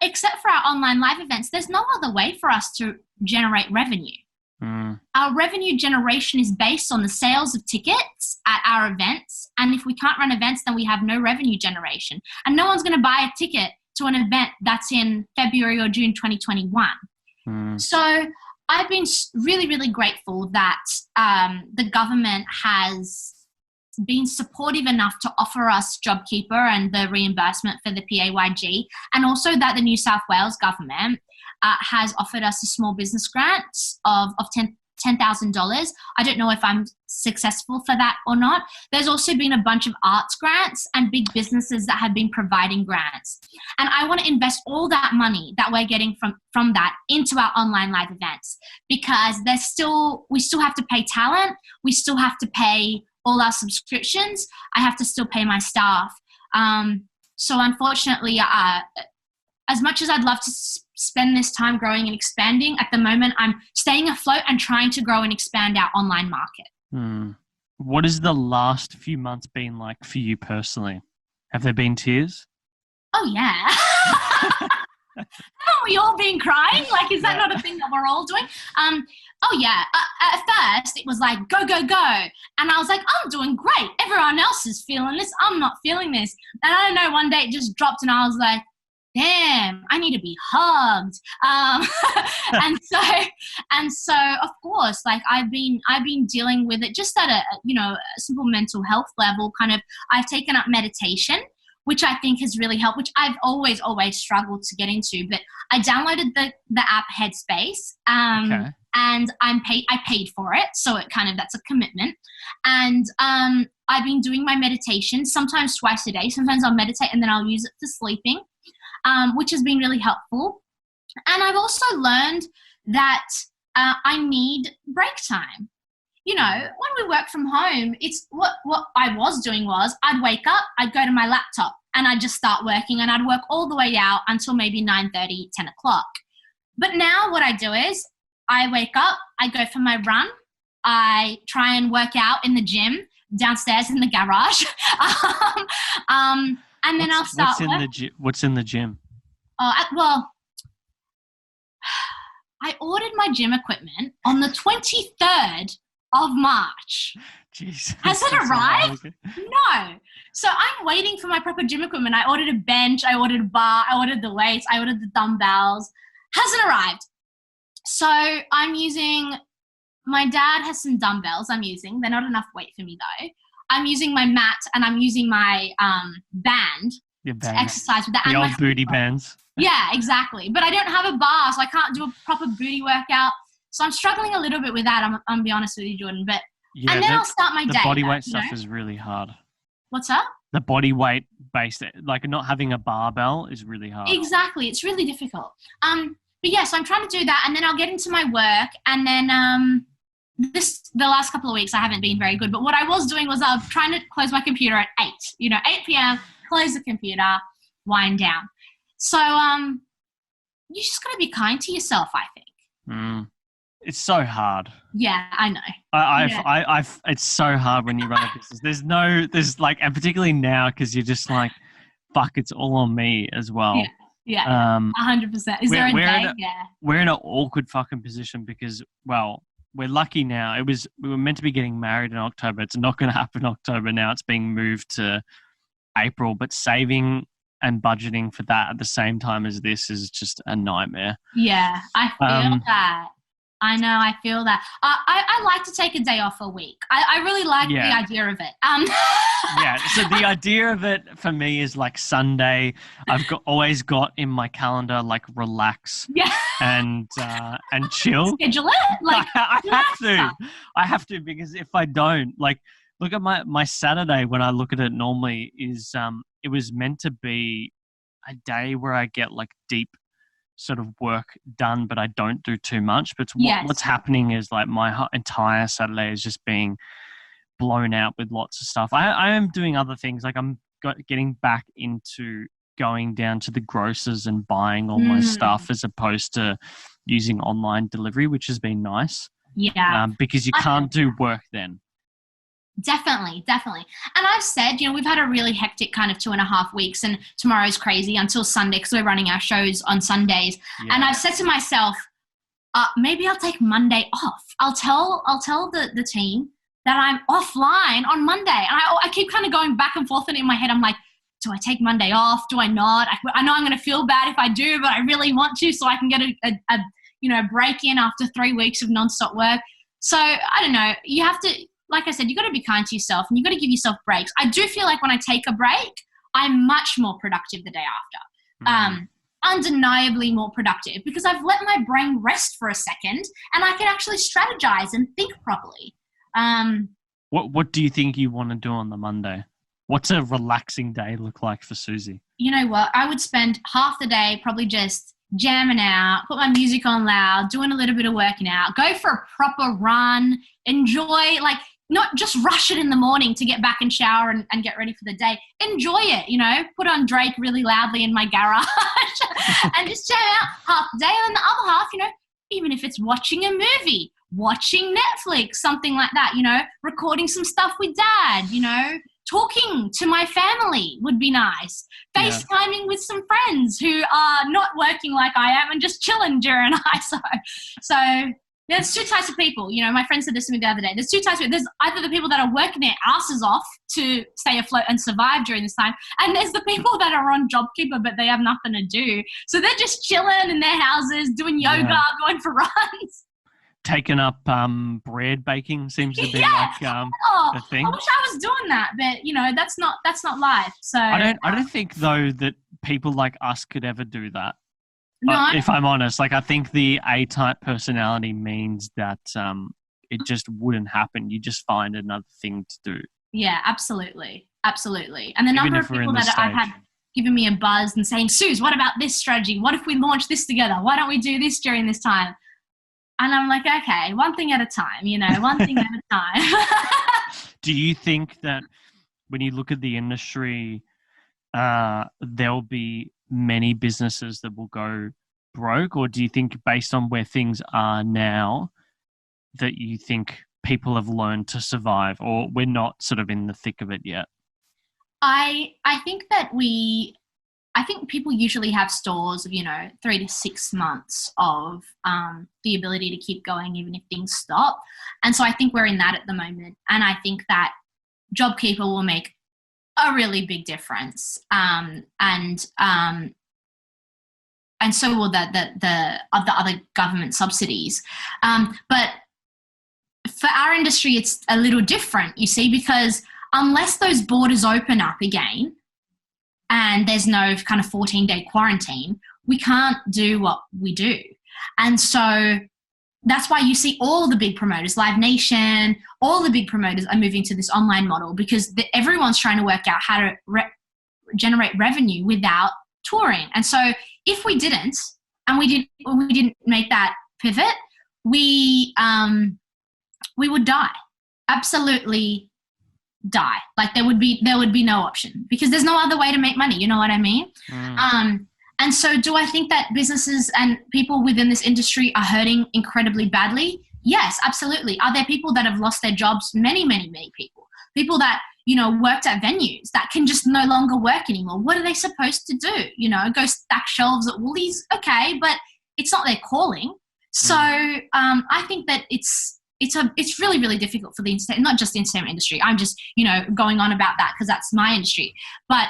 except for our online live events, there's no other way for us to generate revenue. Our revenue generation is based on the sales of tickets at our events. And if we can't run events, then we have no revenue generation. And no one's going to buy a ticket to an event that's in February or June 2021. So I've been really, really grateful that the government has been supportive enough to offer us JobKeeper and the reimbursement for the PAYG, and also that the New South Wales government has offered us a small business grant of $10,000. I don't know if I'm successful for that or not. There's also been a bunch of arts grants and big businesses that have been providing grants. And I want to invest all that money that we're getting from that into our online live events, because we still have to pay talent. We still have to pay all our subscriptions. I have to still pay my staff. So unfortunately, as much as I'd love to spend this time growing and expanding, at the moment I'm staying afloat and trying to grow and expand our online market. What has the last few months been like for you personally? Have there been tears? Oh, yeah. Haven't we all been crying? Like, is that not a thing that we're all doing? Oh, yeah. At first, it was like, go, go, go. And I was like, I'm doing great. Everyone else is feeling this. I'm not feeling this. And I don't know, one day it just dropped and I was like, damn, I need to be hugged. And so of course, like I've been dealing with it just at a simple mental health level. Kind of, I've taken up meditation, which I think has really helped, which I've always struggled to get into. But I downloaded the app Headspace, and I paid for it, so that's a commitment. And I've been doing my meditation sometimes twice a day. Sometimes I'll meditate and then I'll use it for sleeping. Which has been really helpful. And I've also learned that I need break time. When we work from home, it's what I was doing was I'd wake up, I'd go to my laptop, and I'd just start working, and I'd work all the way out until maybe 9:30, 10 o'clock. But now what I do is I wake up, I go for my run, I try and work out in the gym downstairs in the garage. And then I'll start What's in the gym? Well, I ordered my gym equipment on the 23rd of March. Jesus. Has it arrived? No. So I'm waiting for my proper gym equipment. I ordered a bench, I ordered a bar, I ordered the weights, I ordered the dumbbells. Hasn't arrived. So I'm using, my dad has some dumbbells I'm using. They're not enough weight for me though. I'm using my mat and I'm using my band to exercise with that. The and old booty bands. Yeah, exactly. But I don't have a bar, so I can't do a proper booty workout. So I'm struggling a little bit with that, I'm going to be honest with you, Jordan. But yeah, and then I'll start my day. The body weight stuff is really hard. What's that? The body weight based, like not having a barbell is really hard. Exactly. It's really difficult. But yeah, so I'm trying to do that, and then I'll get into my work, and then the last couple of weeks I haven't been very good. But what I was doing was I was trying to close my computer at 8. 8 p.m., close the computer, wind down. So you just got to be kind to yourself, I think. It's so hard. Yeah, I know. It's so hard when you run a business. And particularly now, because you're just like, fuck, it's all on me as well. Yeah, 100%. Is there a day? We're in an awkward fucking position because, well, we're lucky now. We were meant to be getting married in October. It's not going to happen in October now. It's being moved to April, but saving and budgeting for that at the same time as this is just a nightmare. Yeah, I feel that. I know, I feel that. I like to take a day off a week. I really like the idea of it. Yeah, so the idea of it for me is like Sunday. I've always got in my calendar like relax and chill. Schedule it. Like I have to because if I don't, like, look at my Saturday when I look at it normally is it was meant to be a day where I get like deep sort of work done, but I don't do too much. But what's happening is like my entire Saturday is just being blown out with lots of stuff. I am doing other things. Like I'm getting back into going down to the grocers and buying all my stuff as opposed to using online delivery, which has been nice. Yeah. Because you can't do work then. Definitely. And I've said, we've had a really hectic kind of 2.5 weeks, and tomorrow's crazy until Sunday because we're running our shows on Sundays. Yeah. And I've said to myself, maybe I'll take Monday off. I'll tell the team that I'm offline on Monday. And I keep kind of going back and forth in my head. I'm like, do I take Monday off? Do I not? I know I'm going to feel bad if I do, but I really want to so I can get a break in after 3 weeks of nonstop work. So I don't know. You have to, like I said, you got to be kind to yourself and you got to give yourself breaks. I do feel like when I take a break, I'm much more productive the day after. Undeniably more productive because I've let my brain rest for a second and I can actually strategize and think properly. What do you think you want to do on the Monday? What's a relaxing day look like for Suzi? You know what? I would spend half the day probably just jamming out, put my music on loud, doing a little bit of working out, go for a proper run, enjoy, like, not just rush it in the morning to get back and shower and get ready for the day. Enjoy it, put on Drake really loudly in my garage and just jam out half the day. And then the other half, even if it's watching a movie, watching Netflix, something like that, recording some stuff with dad, talking to my family would be nice. FaceTiming with some friends who are not working like I am and just chilling during ISO. So there's two types of people. My friend said this to me the other day. There's two types of people. There's either the people that are working their asses off to stay afloat and survive during this time. And there's the people that are on JobKeeper, but they have nothing to do. So they're just chilling in their houses, doing yoga, going for runs. Taking up bread baking seems to be like a thing. I wish I was doing that, but that's not life. So I don't think though that people like us could ever do that. No, if I'm honest, like I think the A-type personality means that it just wouldn't happen. You just find another thing to do. Yeah, absolutely. And the number of people that I've had giving me a buzz and saying, Suze, what about this strategy? What if we launch this together? Why don't we do this during this time? And I'm like, okay, one thing at a time, one thing at a time. Do you think that when you look at the industry, there'll be many businesses that will go broke, or do you think based on where things are now that you think people have learned to survive, or we're not sort of in the thick of it yet? I think that I think people usually have stores of, 3 to 6 months of the ability to keep going even if things stop. And so I think we're in that at the moment. And I think that JobKeeper will make a really big difference. And so will the other government subsidies. But for our industry, it's a little different, you see, because unless those borders open up again and there's no kind of 14-day quarantine, we can't do what we do. And so that's why you see all the big promoters, Live Nation, all the big promoters are moving to this online model, because everyone's trying to work out how to generate revenue without touring. And so if we didn't, and we didn't make that pivot, we would die. Absolutely die. Like there would be no option, because there's no other way to make money. You know what I mean? And so do I think that businesses and people within this industry are hurting incredibly badly? Yes, absolutely. Are there people that have lost their jobs? Many, many, many people. People that, worked at venues that can just no longer work anymore. What are they supposed to do? Go stack shelves at Woolies? Okay, but it's not their calling. So I think that it's really, really difficult for the not just the entertainment industry. I'm just, going on about that because that's my industry. But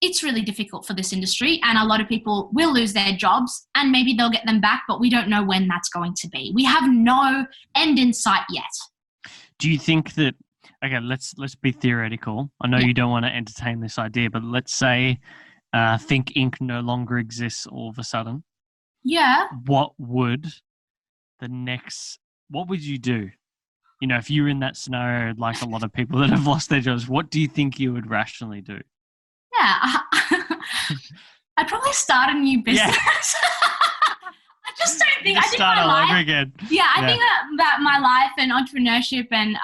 it's really difficult for this industry, and a lot of people will lose their jobs, and maybe they'll get them back, but we don't know when that's going to be. We have no end in sight yet. Do you think that, okay, let's be theoretical. I know you don't want to entertain this idea, but let's say Think Inc. no longer exists all of a sudden. Yeah. What would you do? If you were in that scenario, like a lot of people that have lost their jobs, what do you think you would rationally do? Yeah, I'd probably start a new business. Yeah. I just don't think. Just I think start my all life. over again. Yeah, I think that my life and entrepreneurship and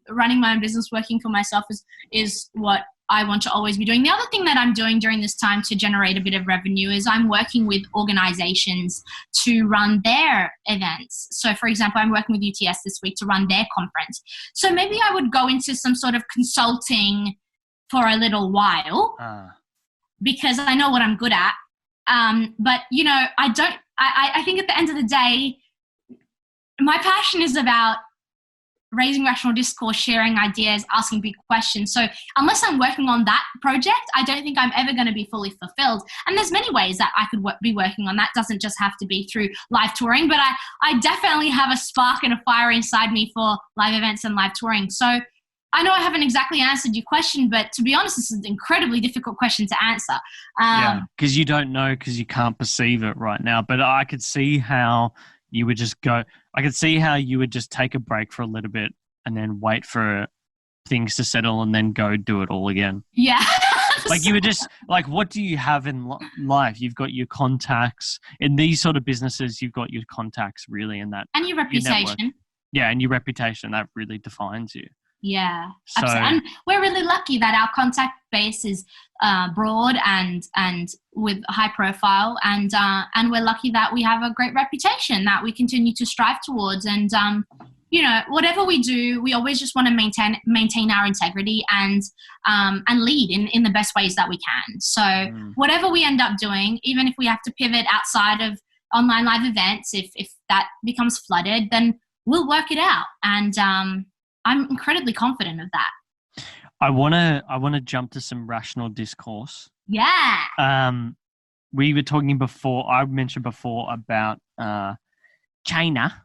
running my own business, working for myself, is what I want to always be doing. The other thing that I'm doing during this time to generate a bit of revenue is I'm working with organizations to run their events. So, for example, I'm working with UTS this week to run their conference. So maybe I would go into some sort of consulting for a little while because I know what I'm good at. But, I think at the end of the day, my passion is about raising rational discourse, sharing ideas, asking big questions. So unless I'm working on that project, I don't think I'm ever going to be fully fulfilled. And there's many ways that I could be working on that. It doesn't just have to be through live touring, but I definitely have a spark and a fire inside me for live events and live touring. So I know I haven't exactly answered your question, but to be honest, this is an incredibly difficult question to answer. Because you don't know, because you can't perceive it right now. But I could see how you would just go. I could see how you would just take a break for a little bit and then wait for things to settle and then go do it all again. Yeah. Like you would just, like, what do you have in life? You've got your contacts. In these sort of businesses, you've got your contacts really in that. And your reputation. And your reputation, that really defines you. Yeah, so, absolutely. And we're really lucky that our contact base is broad and with high profile, and we're lucky that we have a great reputation that we continue to strive towards. And whatever we do, we always just want to maintain our integrity and lead in the best ways that we can. So whatever we end up doing, even if we have to pivot outside of online live events, if that becomes flooded, then we'll work it out. And I'm incredibly confident of that. I wanna jump to some rational discourse. Yeah. We were talking before. I mentioned before about China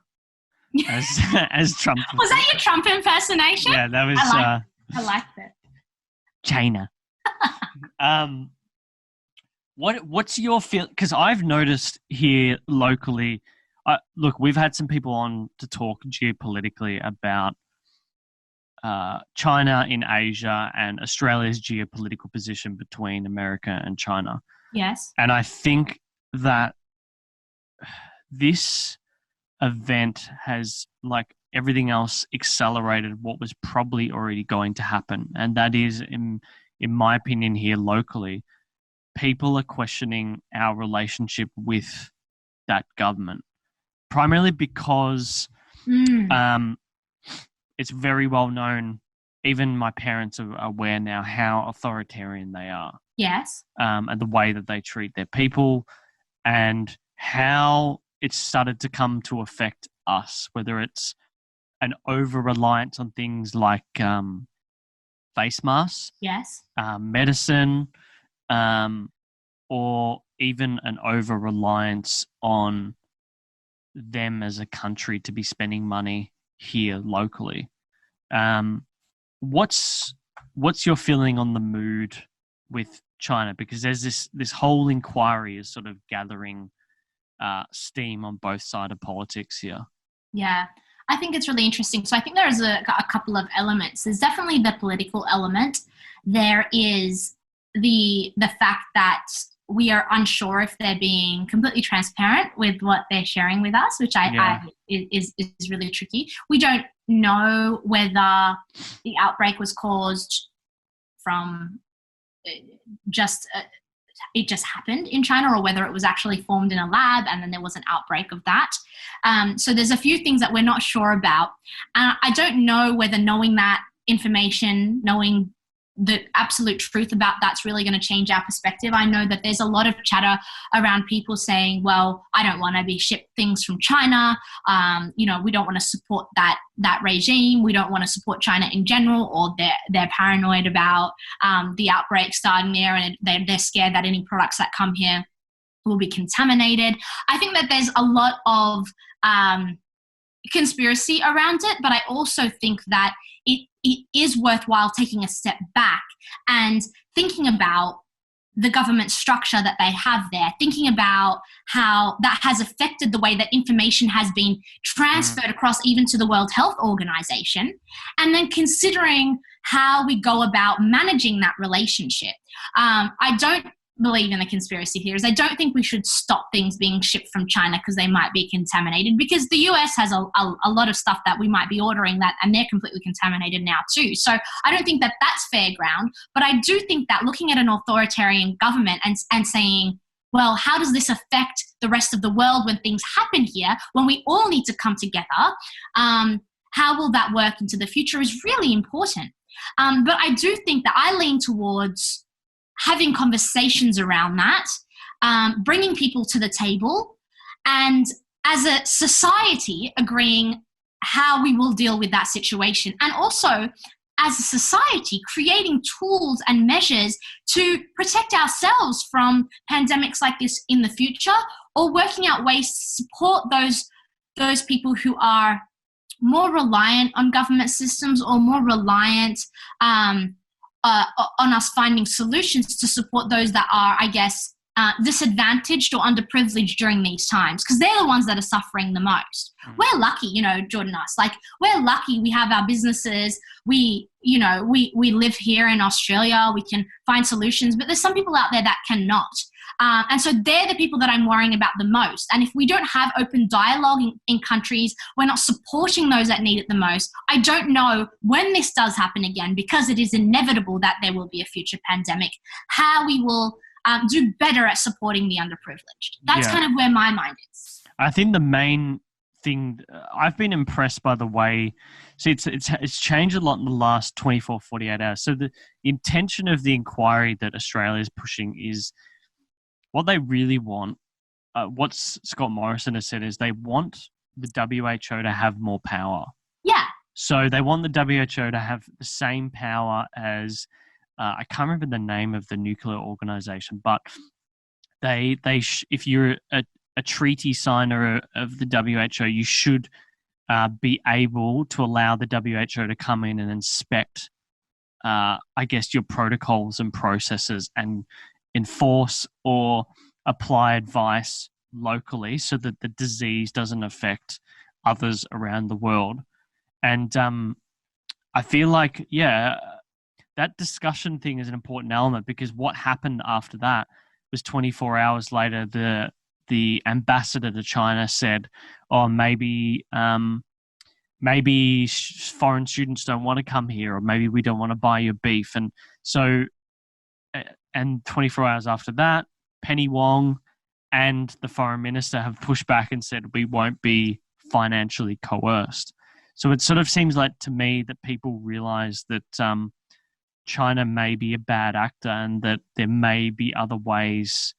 as Trump. Was that your Trump impersonation? Yeah, that was. I liked it. China. What's your feel? Because I've noticed here locally. Look, we've had some people on to talk geopolitically about China in Asia and Australia's geopolitical position between America and China. Yes. And I think that this event has, like everything else, accelerated what was probably already going to happen. And that is, in in my opinion, here locally, people are questioning our relationship with that government, primarily because it's very well known. Even my parents are aware now how authoritarian they are. Yes. And the way that they treat their people, and how it's started to come to affect us, whether it's an over-reliance on things like face masks, Yes. medicine, or even an over-reliance on them as a country to be spending money here locally. What's your feeling on the mood with China? Because there's this whole inquiry is sort of gathering steam on both sides of politics here. Yeah, I think it's really interesting. So I think there's a couple of elements. There's definitely the political element. There is the fact that we are unsure if they're being completely transparent with what they're sharing with us, which is really tricky. We don't know whether the outbreak was caused from it just happened in China, or whether it was actually formed in a lab and then there was an outbreak of that. So there's a few things that we're not sure about. I don't know whether knowing that information, knowing the absolute truth about that's really going to change our perspective. I know that there's a lot of chatter around people saying, well, I don't want to be shipped things from China. We don't want to support that regime. We don't want to support China in general, or they're paranoid about the outbreak starting there, and they're scared that any products that come here will be contaminated. I think that there's a lot of conspiracy around it, but I also think that it is worthwhile taking a step back and thinking about the government structure that they have there, thinking about how that has affected the way that information has been transferred across even to the World Health Organization, and then considering how we go about managing that relationship. I don't believe in the conspiracy theories. I don't think we should stop things being shipped from China because they might be contaminated, because the US has a lot of stuff that we might be ordering that, and they're completely contaminated now too. So I don't think that that's fair ground, but I do think that looking at an authoritarian government and saying, well, how does this affect the rest of the world when things happen here, when we all need to come together? How will that work into the future is really important. But I do think that I lean towards having conversations around that, bringing people to the table, and as a society agreeing how we will deal with that situation. And also, as a society, creating tools and measures to protect ourselves from pandemics like this in the future, or working out ways to support those people who are more reliant on government systems, or more reliant on us finding solutions to support those that are, I guess, disadvantaged or underprivileged during these times, because they're the ones that are suffering the most. We're lucky, Jordan, us. Like, we're lucky we have our businesses. We live here in Australia. We can find solutions, but there's some people out there that cannot. And so they're the people that I'm worrying about the most. And if we don't have open dialogue in countries, we're not supporting those that need it the most, I don't know when this does happen again, because it is inevitable that there will be a future pandemic, how we will do better at supporting the underprivileged. That's kind of where my mind is. I think the main thing, I've been impressed by the way, it's changed a lot in the last 24, 48 hours. So the intention of the inquiry that Australia is pushing is, what they really want, what Scott Morrison has said, is they want the WHO to have more power. Yeah. So they want the WHO to have the same power as, I can't remember the name of the nuclear organization, but if you're a treaty signer of the WHO, you should be able to allow the WHO to come in and inspect, I guess, your protocols and processes, and enforce or apply advice locally so that the disease doesn't affect others around the world. And I feel like, that discussion thing is an important element, because what happened after that was 24 hours later, the ambassador to China said, maybe foreign students don't want to come here, or maybe we don't want to buy your beef. And so and 24 hours after that, Penny Wong and the foreign minister have pushed back and said we won't be financially coerced. So it sort of seems like to me that people realize that China may be a bad actor and that there may be other ways.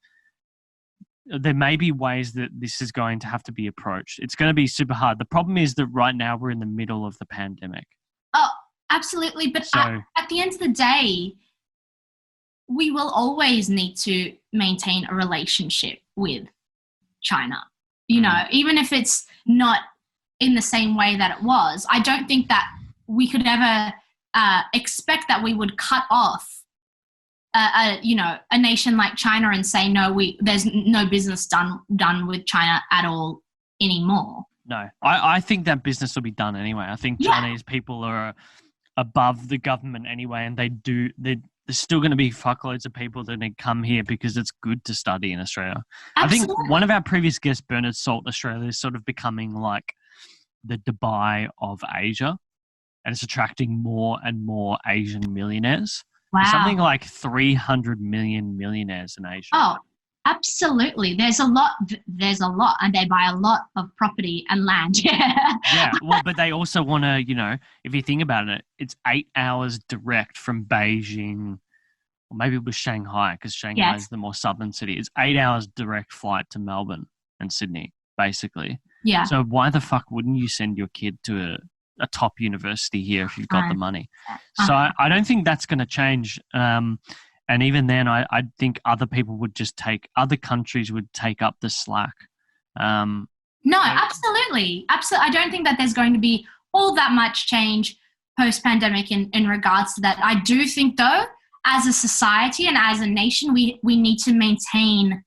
There may be ways that this is going to have to be approached. It's going to be super hard. The problem is that right now we're in the middle of the pandemic. Oh, absolutely. But at the end of the day, we will always need to maintain a relationship with China. Even if it's not in the same way that it was, I don't think that we could ever expect that we would cut off a nation like China and say, no, there's no business done with China at all anymore. No, I think that business will be done anyway. I think Chinese people are above the government anyway, and there's still going to be fuckloads of people that come here because it's good to study in Australia. Absolutely. I think one of our previous guests, Bernard Salt, Australia is sort of becoming like the Dubai of Asia, and it's attracting more and more Asian millionaires. Wow. There's something like 300 million millionaires in Asia. Oh, absolutely. There's a lot, and they buy a lot of property and land. Yeah, well, but they also want to, if you think about it, it's 8 hours direct from Beijing, or maybe it was Shanghai, because Shanghai is the more southern city. It's 8 hours direct flight to Melbourne and Sydney, basically. Yeah. So why the fuck wouldn't you send your kid to a top university here if you've got the money? So I don't think that's going to change. And even then, I think other countries would take up the slack. No, absolutely. Absolutely. I don't think that there's going to be all that much change post-pandemic in regards to that. I do think, though, as a society and as a nation, we need to maintain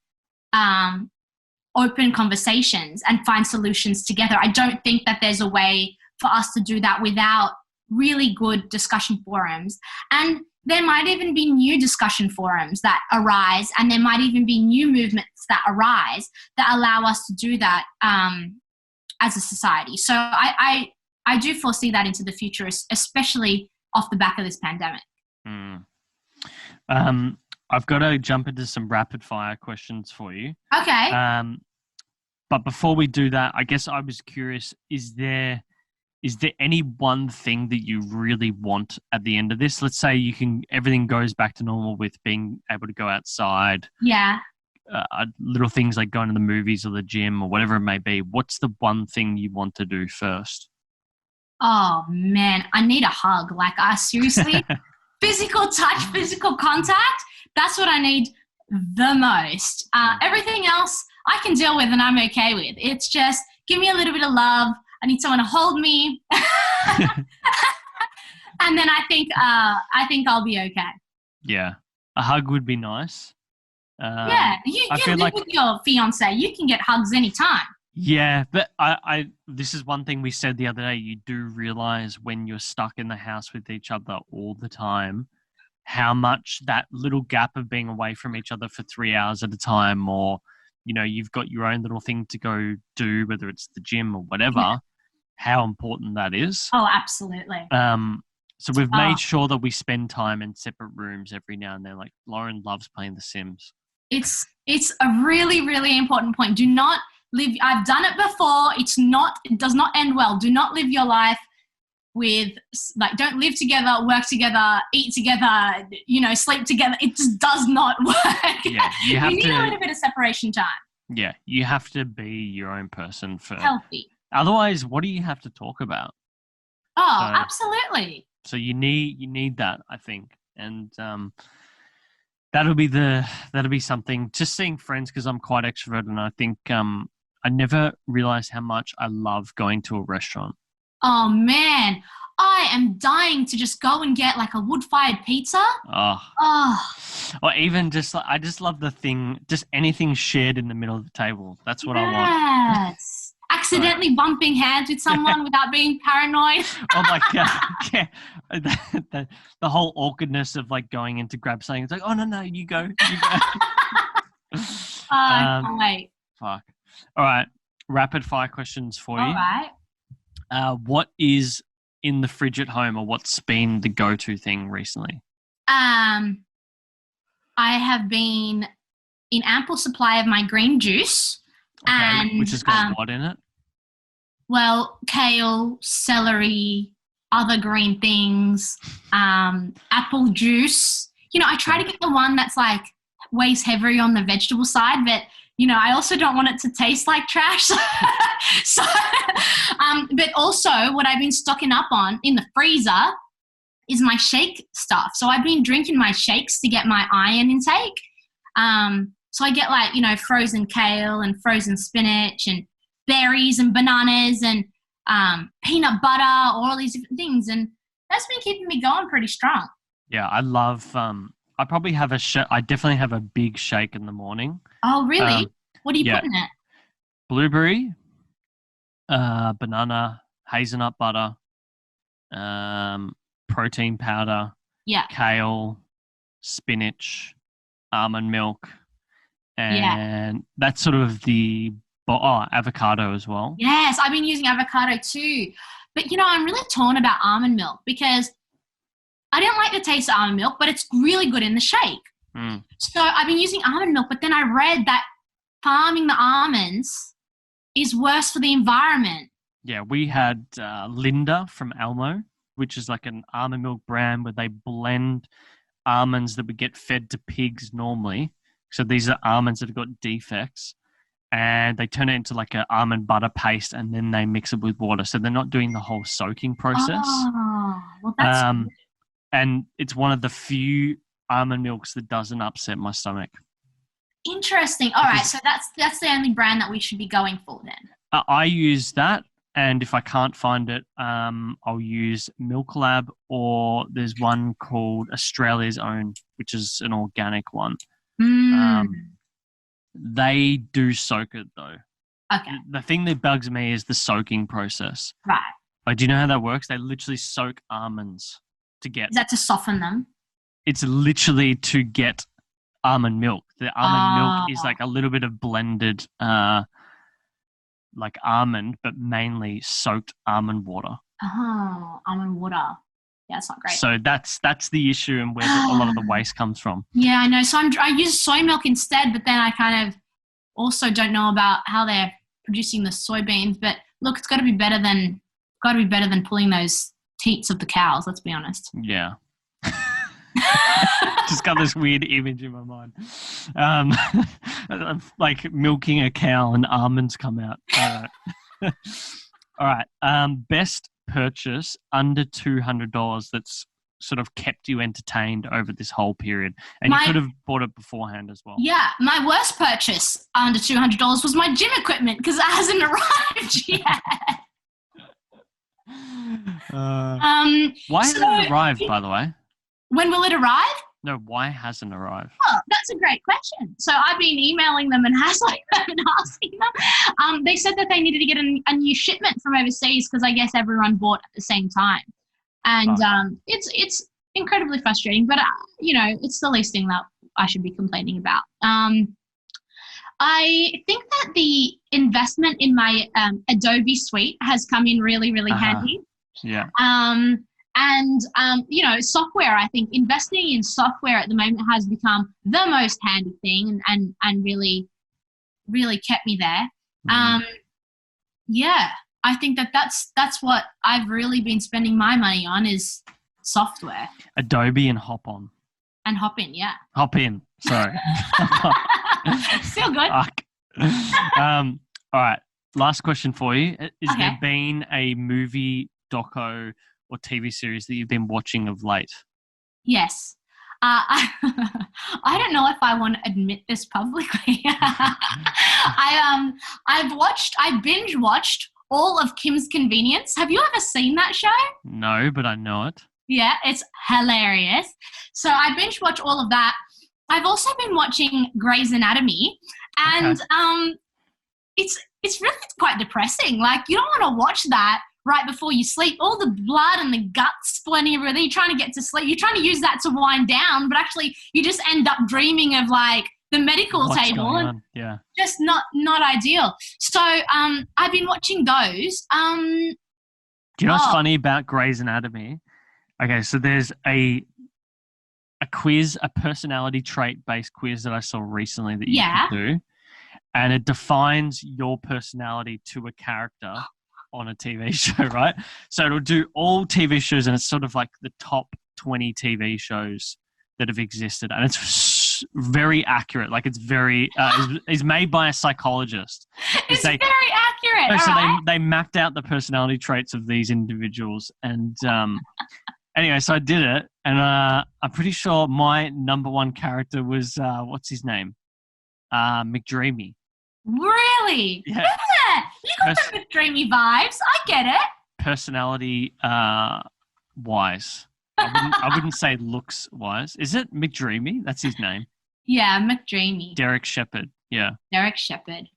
open conversations and find solutions together. I don't think that there's a way for us to do that without really good discussion forums. And there might even be new discussion forums that arise, and there might even be new movements that arise that allow us to do that as a society. So I do foresee that into the future, especially off the back of this pandemic. I've got to jump into some rapid fire questions for you. Okay. But before we do that, I guess I was curious, is there any one thing that you really want at the end of this? Let's say everything goes back to normal with being able to go outside. Yeah. Little things like going to the movies or the gym or whatever it may be. What's the one thing you want to do first? Oh man, I need a hug. Like, seriously, physical touch, physical contact. That's what I need the most. Everything else I can deal with and I'm okay with. It's just give me a little bit of love. I need someone to hold me. And then I think I'll be okay. Yeah. A hug would be nice. Yeah. You live with your fiance. You can get hugs anytime. Yeah. But this is one thing we said the other day. You do realize when you're stuck in the house with each other all the time, how much that little gap of being away from each other for 3 hours at a time, or, you've got your own little thing to go do, whether it's the gym or whatever, how important that is. Oh, absolutely. So we've made sure that we spend time in separate rooms every now and then. Like Lauren loves playing The Sims. It's a really, really important point. Do not live. I've done it before. It does not end well. Do not live your life with, like, don't live together, work together, eat together, sleep together. It just does not work. Yeah, you need a little bit of separation time. Yeah, you have to be your own person for healthy. Otherwise, what do you have to talk about? Oh, absolutely. So you need that, I think, and that'll be something. Just seeing friends, because I'm quite extroverted, and I think I never realized how much I love going to a restaurant. Oh man, I am dying to just go and get like a wood-fired pizza. Or even just I just love just anything shared in the middle of the table. That's what I want. Yes. Accidentally bumping heads with someone without being paranoid. Oh my God. Yeah. The whole awkwardness of like going in to grab something. It's like, oh no, you go. I can't wait. Fuck. All right. Rapid fire questions for you. All right. What is in the fridge at home, or what's been the go-to thing recently? I have been in ample supply of my green juice. Okay, And which has got what in it? well, kale, celery, other green things, apple juice. I try to get the one that's like weighs heavy on the vegetable side, but I also don't want it to taste like trash. So, but also what I've been stocking up on in the freezer is my shake stuff. So I've been drinking my shakes to get my iron intake. So I get like, frozen kale and frozen spinach and berries and bananas and peanut butter, all these different things. And that's been keeping me going pretty strong. Yeah, I love, I probably have I definitely have a big shake in the morning. Oh, really? What do you put in it? Blueberry, banana, hazelnut butter, protein powder, kale, spinach, almond milk, and that's sort of avocado as well. Yes, I've been using avocado too. But, I'm really torn about almond milk because I don't like the taste of almond milk, but it's really good in the shake. So I've been using almond milk, but then I read that farming the almonds is worse for the environment. Yeah, we had Linda from Elmo, which is like an almond milk brand where they blend almonds that would get fed to pigs normally. So these are almonds that have got defects, and they turn it into like an almond butter paste, and then they mix it with water. So they're not doing the whole soaking process. Oh, well, that's good. And it's one of the few almond milks that doesn't upset my stomach. Interesting. All right, so that's the only brand that we should be going for then. I use that, and if I can't find it, I'll use Milk Lab, or there's one called Australia's Own, which is an organic one. They do soak it though. Okay. The thing that bugs me is the soaking process. Right. Like, do you know how that works? They literally soak almonds to get. Is that to soften them? It's literally to get almond milk. The almond milk is like a little bit of blended, like almond, but mainly soaked almond water. Oh, almond water. Yeah, it's not great. So that's the issue, and where a lot of the waste comes from. Yeah, I know. So I use soy milk instead, but then I kind of also don't know about how they're producing the soybeans. But look, it's got to be better than pulling those teats of the cows. Let's be honest. Yeah. Just got this weird image in my mind, like milking a cow and almonds come out. All right. Best purchase under $200 that's sort of kept you entertained over this whole period, and you could have bought it beforehand as well. Yeah, my worst purchase under $200 was my gym equipment because it hasn't arrived yet. Why hasn't it arrived, by the way? When will it arrive? No, why hasn't it arrived? Oh, that's a great question. So I've been emailing them and hassling them and asking them. They said that they needed to get a new shipment from overseas because I guess everyone bought at the same time. And it's incredibly frustrating, but, it's the least thing that I should be complaining about. I think that the investment in my Adobe suite has come in really, really handy. Yeah. And software, I think investing in software at the moment has become the most handy thing and really, really kept me there. I think that's what I've really been spending my money on is software. Adobe and Hop-On. And Hop-In, yeah. Hop-In, sorry. Still good. All right, last question for you. Is there been a movie, doco, or TV series that you've been watching of late? Yes. I don't know if I want to admit this publicly. I binge watched all of Kim's Convenience. Have you ever seen that show? No, but I know it. Yeah, it's hilarious. So I binge watch all of that. I've also been watching Grey's Anatomy, and it's really quite depressing. Like, you don't want to watch that right before you sleep. All the blood and the guts splitting everywhere. You're trying to get to sleep. You're trying to use that to wind down, but actually you just end up dreaming of like the medical table, and just not ideal. So I've been watching those. Do you know what's funny about Grey's Anatomy? Okay, so there's a a quiz, a personality trait-based quiz that I saw recently that you Yeah. can do, and it defines your personality to a character on a TV show, right? So it'll do all TV shows, and it's sort of like the top 20 TV shows that have existed, and it's very accurate. Like it's very, it's made by a psychologist. It's very accurate. No, so right? they mapped out the personality traits of these individuals, and anyway, so I did it, and I'm pretty sure my number one character was what's his name, McDreamy. Really? Yeah. You got the McDreamy vibes. I get it. Personality wise. I wouldn't say looks wise. Is it McDreamy? That's his name. Yeah, McDreamy. Derek Shepherd. Yeah. Derek Shepherd.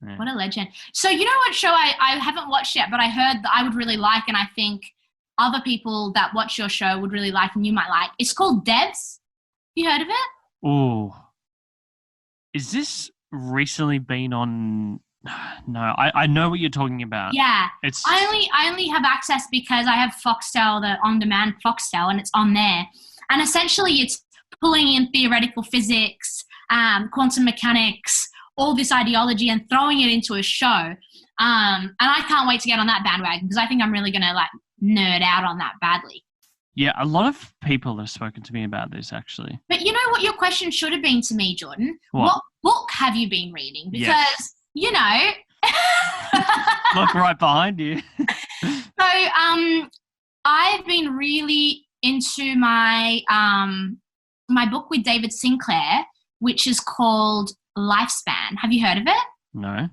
Yeah. What a legend. So you know what show I haven't watched yet, but I heard that I would really like, and I think other people that watch your show would really like, and you might like. It's called Devs. You heard of it? Oh. Is this recently been on? No, I know what you're talking about. Yeah. It's I only have access because I have Foxtel, the on-demand Foxtel, and it's on there. And essentially it's pulling in theoretical physics, quantum mechanics, all this ideology and throwing it into a show. And I can't wait to get on that bandwagon because I think I'm really going to like nerd out on that badly. Yeah, a lot of people have spoken to me about this actually. But you know what your question should have been to me, Jordan? What book have you been reading? Because, you know... Look right behind you. So I've been really into my my book with David Sinclair, which is called Lifespan. Have you heard of it? No.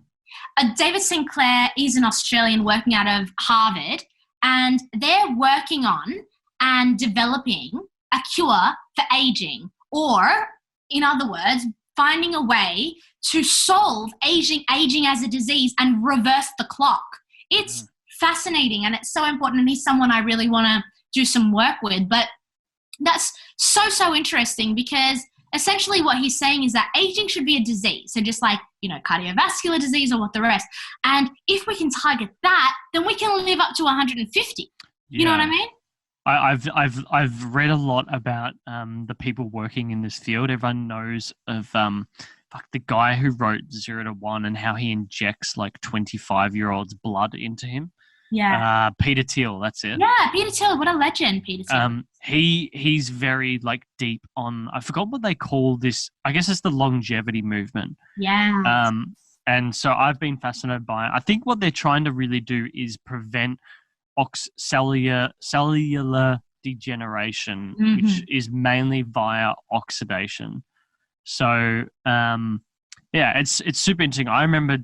David Sinclair is an Australian working out of Harvard, and they're working on and developing a cure for aging, or, in other words, finding a way to solve aging as a disease and reverse the clock. It's fascinating, and it's so important, and he's someone I really want to do some work with. But that's so interesting because essentially what he's saying is that aging should be a disease. So just like, you know, cardiovascular disease or what the rest. And if we can target that, then we can live up to 150. You know what I mean? I've read a lot about the people working in this field. Everyone knows of the guy who wrote 0 to 1 and how he injects like 25-year-olds blood into him. Yeah. Peter Thiel, that's it. Yeah, Peter Thiel, what a legend, Peter Thiel. He's very like deep on, I forgot what they call this. I guess it's the longevity movement. Yeah. And so I've been fascinated by it. I think what they're trying to really do is prevent cellular degeneration, which is mainly via oxidation. So it's super interesting. I remember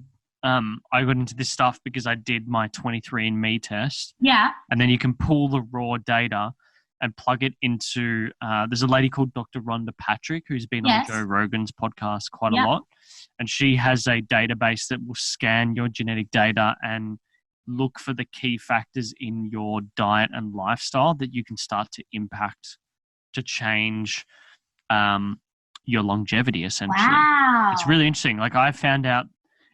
I got into this stuff because I did my 23andMe test. Yeah. And then you can pull the raw data and plug it into there's a lady called Dr. Rhonda Patrick who's been on Joe Rogan's podcast quite a lot, and she has a database that will scan your genetic data and look for the key factors in your diet and lifestyle that you can start to impact to change your longevity, essentially. Wow. It's really interesting. Like I found out,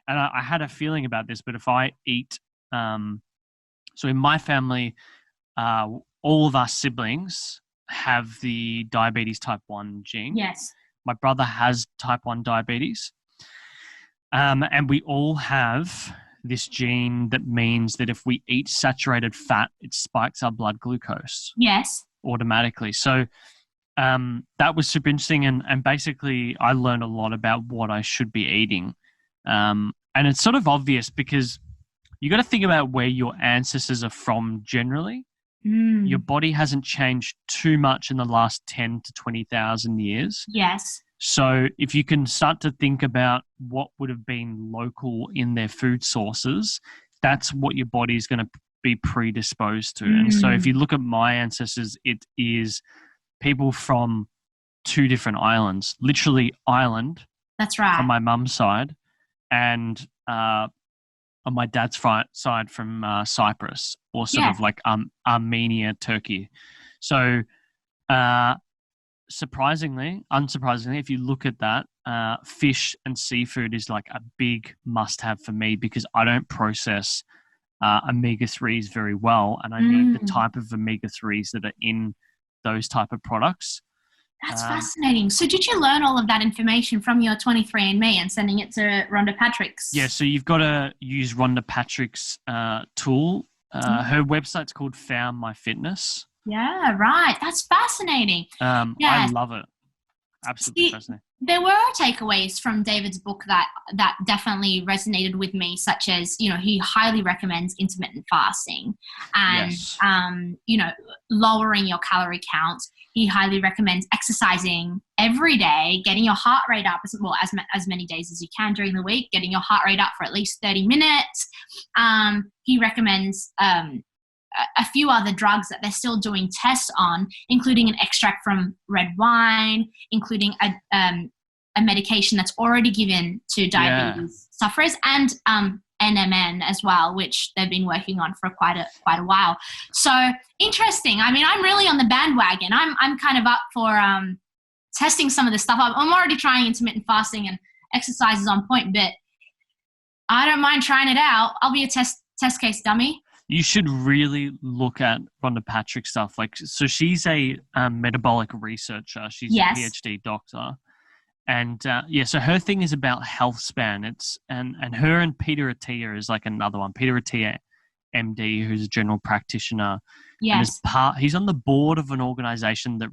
and I had a feeling about this, but if I eat, so in my family, all of our siblings have the diabetes type 1 gene. Yes. My brother has type 1 diabetes. And we all have this gene that means that if we eat saturated fat, it spikes our blood glucose. Yes. Automatically. So that was super interesting. And basically I learned a lot about what I should be eating. And it's sort of obvious because you got to think about where your ancestors are from generally. Your body hasn't changed too much in the last 10 to 20,000 years. Yes. So if you can start to think about what would have been local in their food sources, that's what your body is going to be predisposed to. And so if you look at my ancestors, it is people from 2 different islands, literally island. That's right. On my mum's side, and on my dad's side from Cyprus, or sort of like Armenia, Turkey. So unsurprisingly, if you look at that, fish and seafood is like a big must-have for me because I don't process omega-3s very well, and I need the type of omega-3s that are in those type of products. That's fascinating. So did you learn all of that information from your 23andMe and sending it to Rhonda Patrick's? Yeah, so you've got to use Rhonda Patrick's tool. Her website's called Found My Fitness. Yeah, right. That's fascinating. I love it. Absolutely fascinating. There were takeaways from David's book that definitely resonated with me, such as, he highly recommends intermittent fasting and, lowering your calorie count. He highly recommends exercising every day, getting your heart rate up as many days as you can during the week, getting your heart rate up for at least 30 minutes. He recommends a few other drugs that they're still doing tests on, including an extract from red wine, including a medication that's already given to diabetes sufferers, and NMN as well, which they've been working on for quite a while. So interesting. I mean, I'm really on the bandwagon. I'm kind of up for testing some of this stuff. I'm already trying intermittent fasting and exercises on point, but I don't mind trying it out. I'll be a test case dummy. You should really look at Rhonda Patrick stuff. So she's a metabolic researcher. She's a PhD doctor. And so her thing is about health span. And her and Peter Attia is like another one. Peter Attia, MD, who's a general practitioner. Yes. And he's on the board of an organization that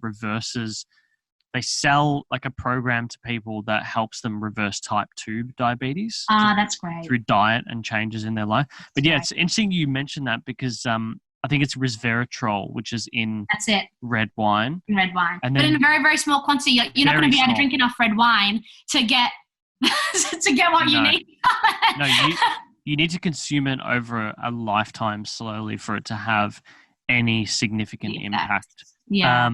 they sell like a program to people that helps them reverse type 2 diabetes. That's great. Through diet and changes in their life. But it's interesting you mentioned that because I think it's resveratrol, which is in red wine. In red wine. And but in a very, very small quantity. You're not going to be able to drink enough red wine to get what you need. No, you need to consume it over a lifetime slowly for it to have any significant impact. Yeah.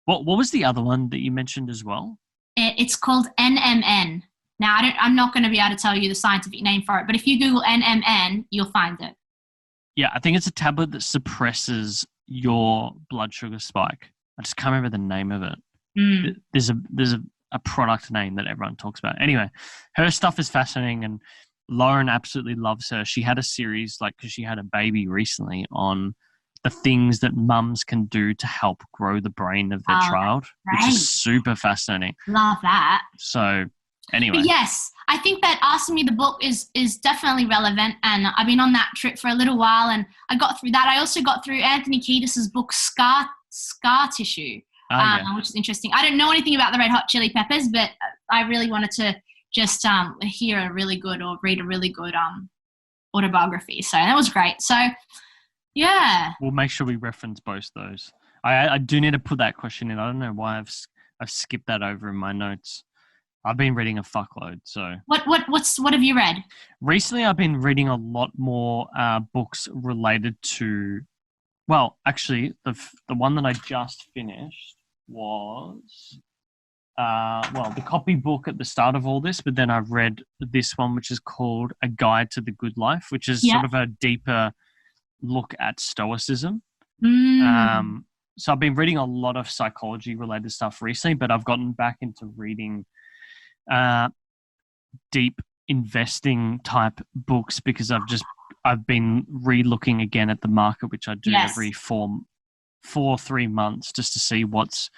What was the other one that you mentioned as well? It's called NMN. Now, I'm not going to be able to tell you the scientific name for it, but if you Google NMN, you'll find it. Yeah, I think it's a tablet that suppresses your blood sugar spike. I just can't remember the name of it. There's a product name that everyone talks about. Anyway, her stuff is fascinating, and Lauren absolutely loves her. She had a series, because she had a baby recently, on the things that mums can do to help grow the brain of their child, which is super fascinating. Love that. So anyway. But yes, I think that asking me the book is definitely relevant, and I've been on that trip for a little while, and I got through that. I also got through Anthony Kiedis's book, Scar Tissue, which is interesting. I don't know anything about the Red Hot Chili Peppers, but I really wanted to just hear a really good or read a really good autobiography. So that was great. So yeah. We'll make sure we reference both those. I do need to put that question in. I don't know why I've skipped that over in my notes. I've been reading a fuckload. So what have you read? Recently, I've been reading a lot more books related to. Well, actually, the one that I just finished was the copybook at the start of all this. But then I've read this one, which is called A Guide to the Good Life, which is sort of a deeper look at stoicism. So I've been reading a lot of psychology related stuff recently, but I've gotten back into reading deep investing type books because I've been re-looking again at the market, which I do every 3 months just to see what's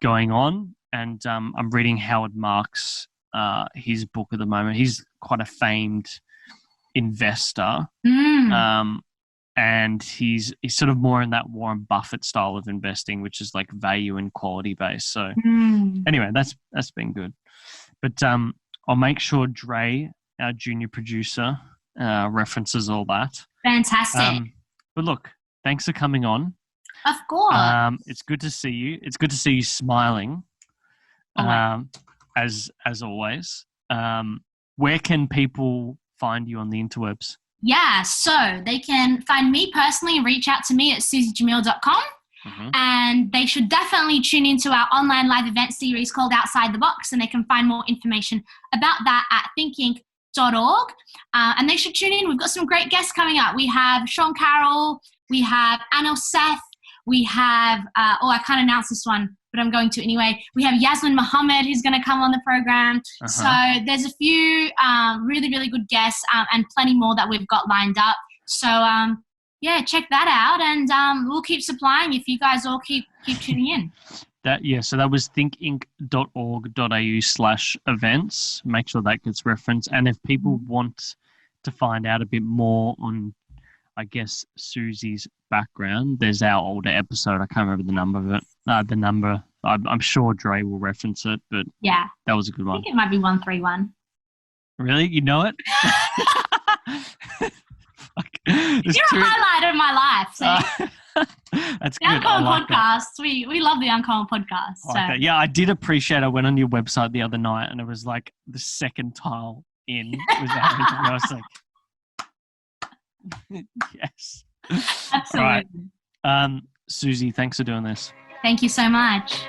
going on. And I'm reading Howard Marks, his book at the moment. He's quite a famed investor. And he's sort of more in that Warren Buffett style of investing, which is like value and quality based. So anyway, that's been good. But I'll make sure Dre, our junior producer, references all that. Fantastic. But look, thanks for coming on. Of course. It's good to see you. It's good to see you smiling, as always. Where can people find you on the interwebs? Yeah, so they can find me personally and reach out to me at suzijamil.com. And they should definitely tune into our online live event series called Outside the Box, and they can find more information about that at thinkinc.org. And they should tune in. We've got some great guests coming up. We have Sean Carroll, we have Anil Seth, we have, I can't announce this one, but I'm going to anyway. We have Yasmin Mohammed, who's going to come on the program. So there's a few really, really good guests and plenty more that we've got lined up. So, check that out, and we'll keep supplying if you guys all keep tuning in. So that was thinkinc.org.au/events. Make sure that gets referenced. And if people want to find out a bit more on, I guess, Suzi's background, there's our older episode. I can't remember the number of it. I'm sure Dre will reference it, but yeah, that was a good I one. think it might be 131. Really? You know it? You're a highlight of my life. So. That's The good. Uncommon Podcast. We love the Uncommon Podcast. So. Like yeah, I did appreciate. I went on your website the other night, and it was like the second tile in without it. I was like, yes, absolutely. All right. Suzi, thanks for doing this. Thank you so much.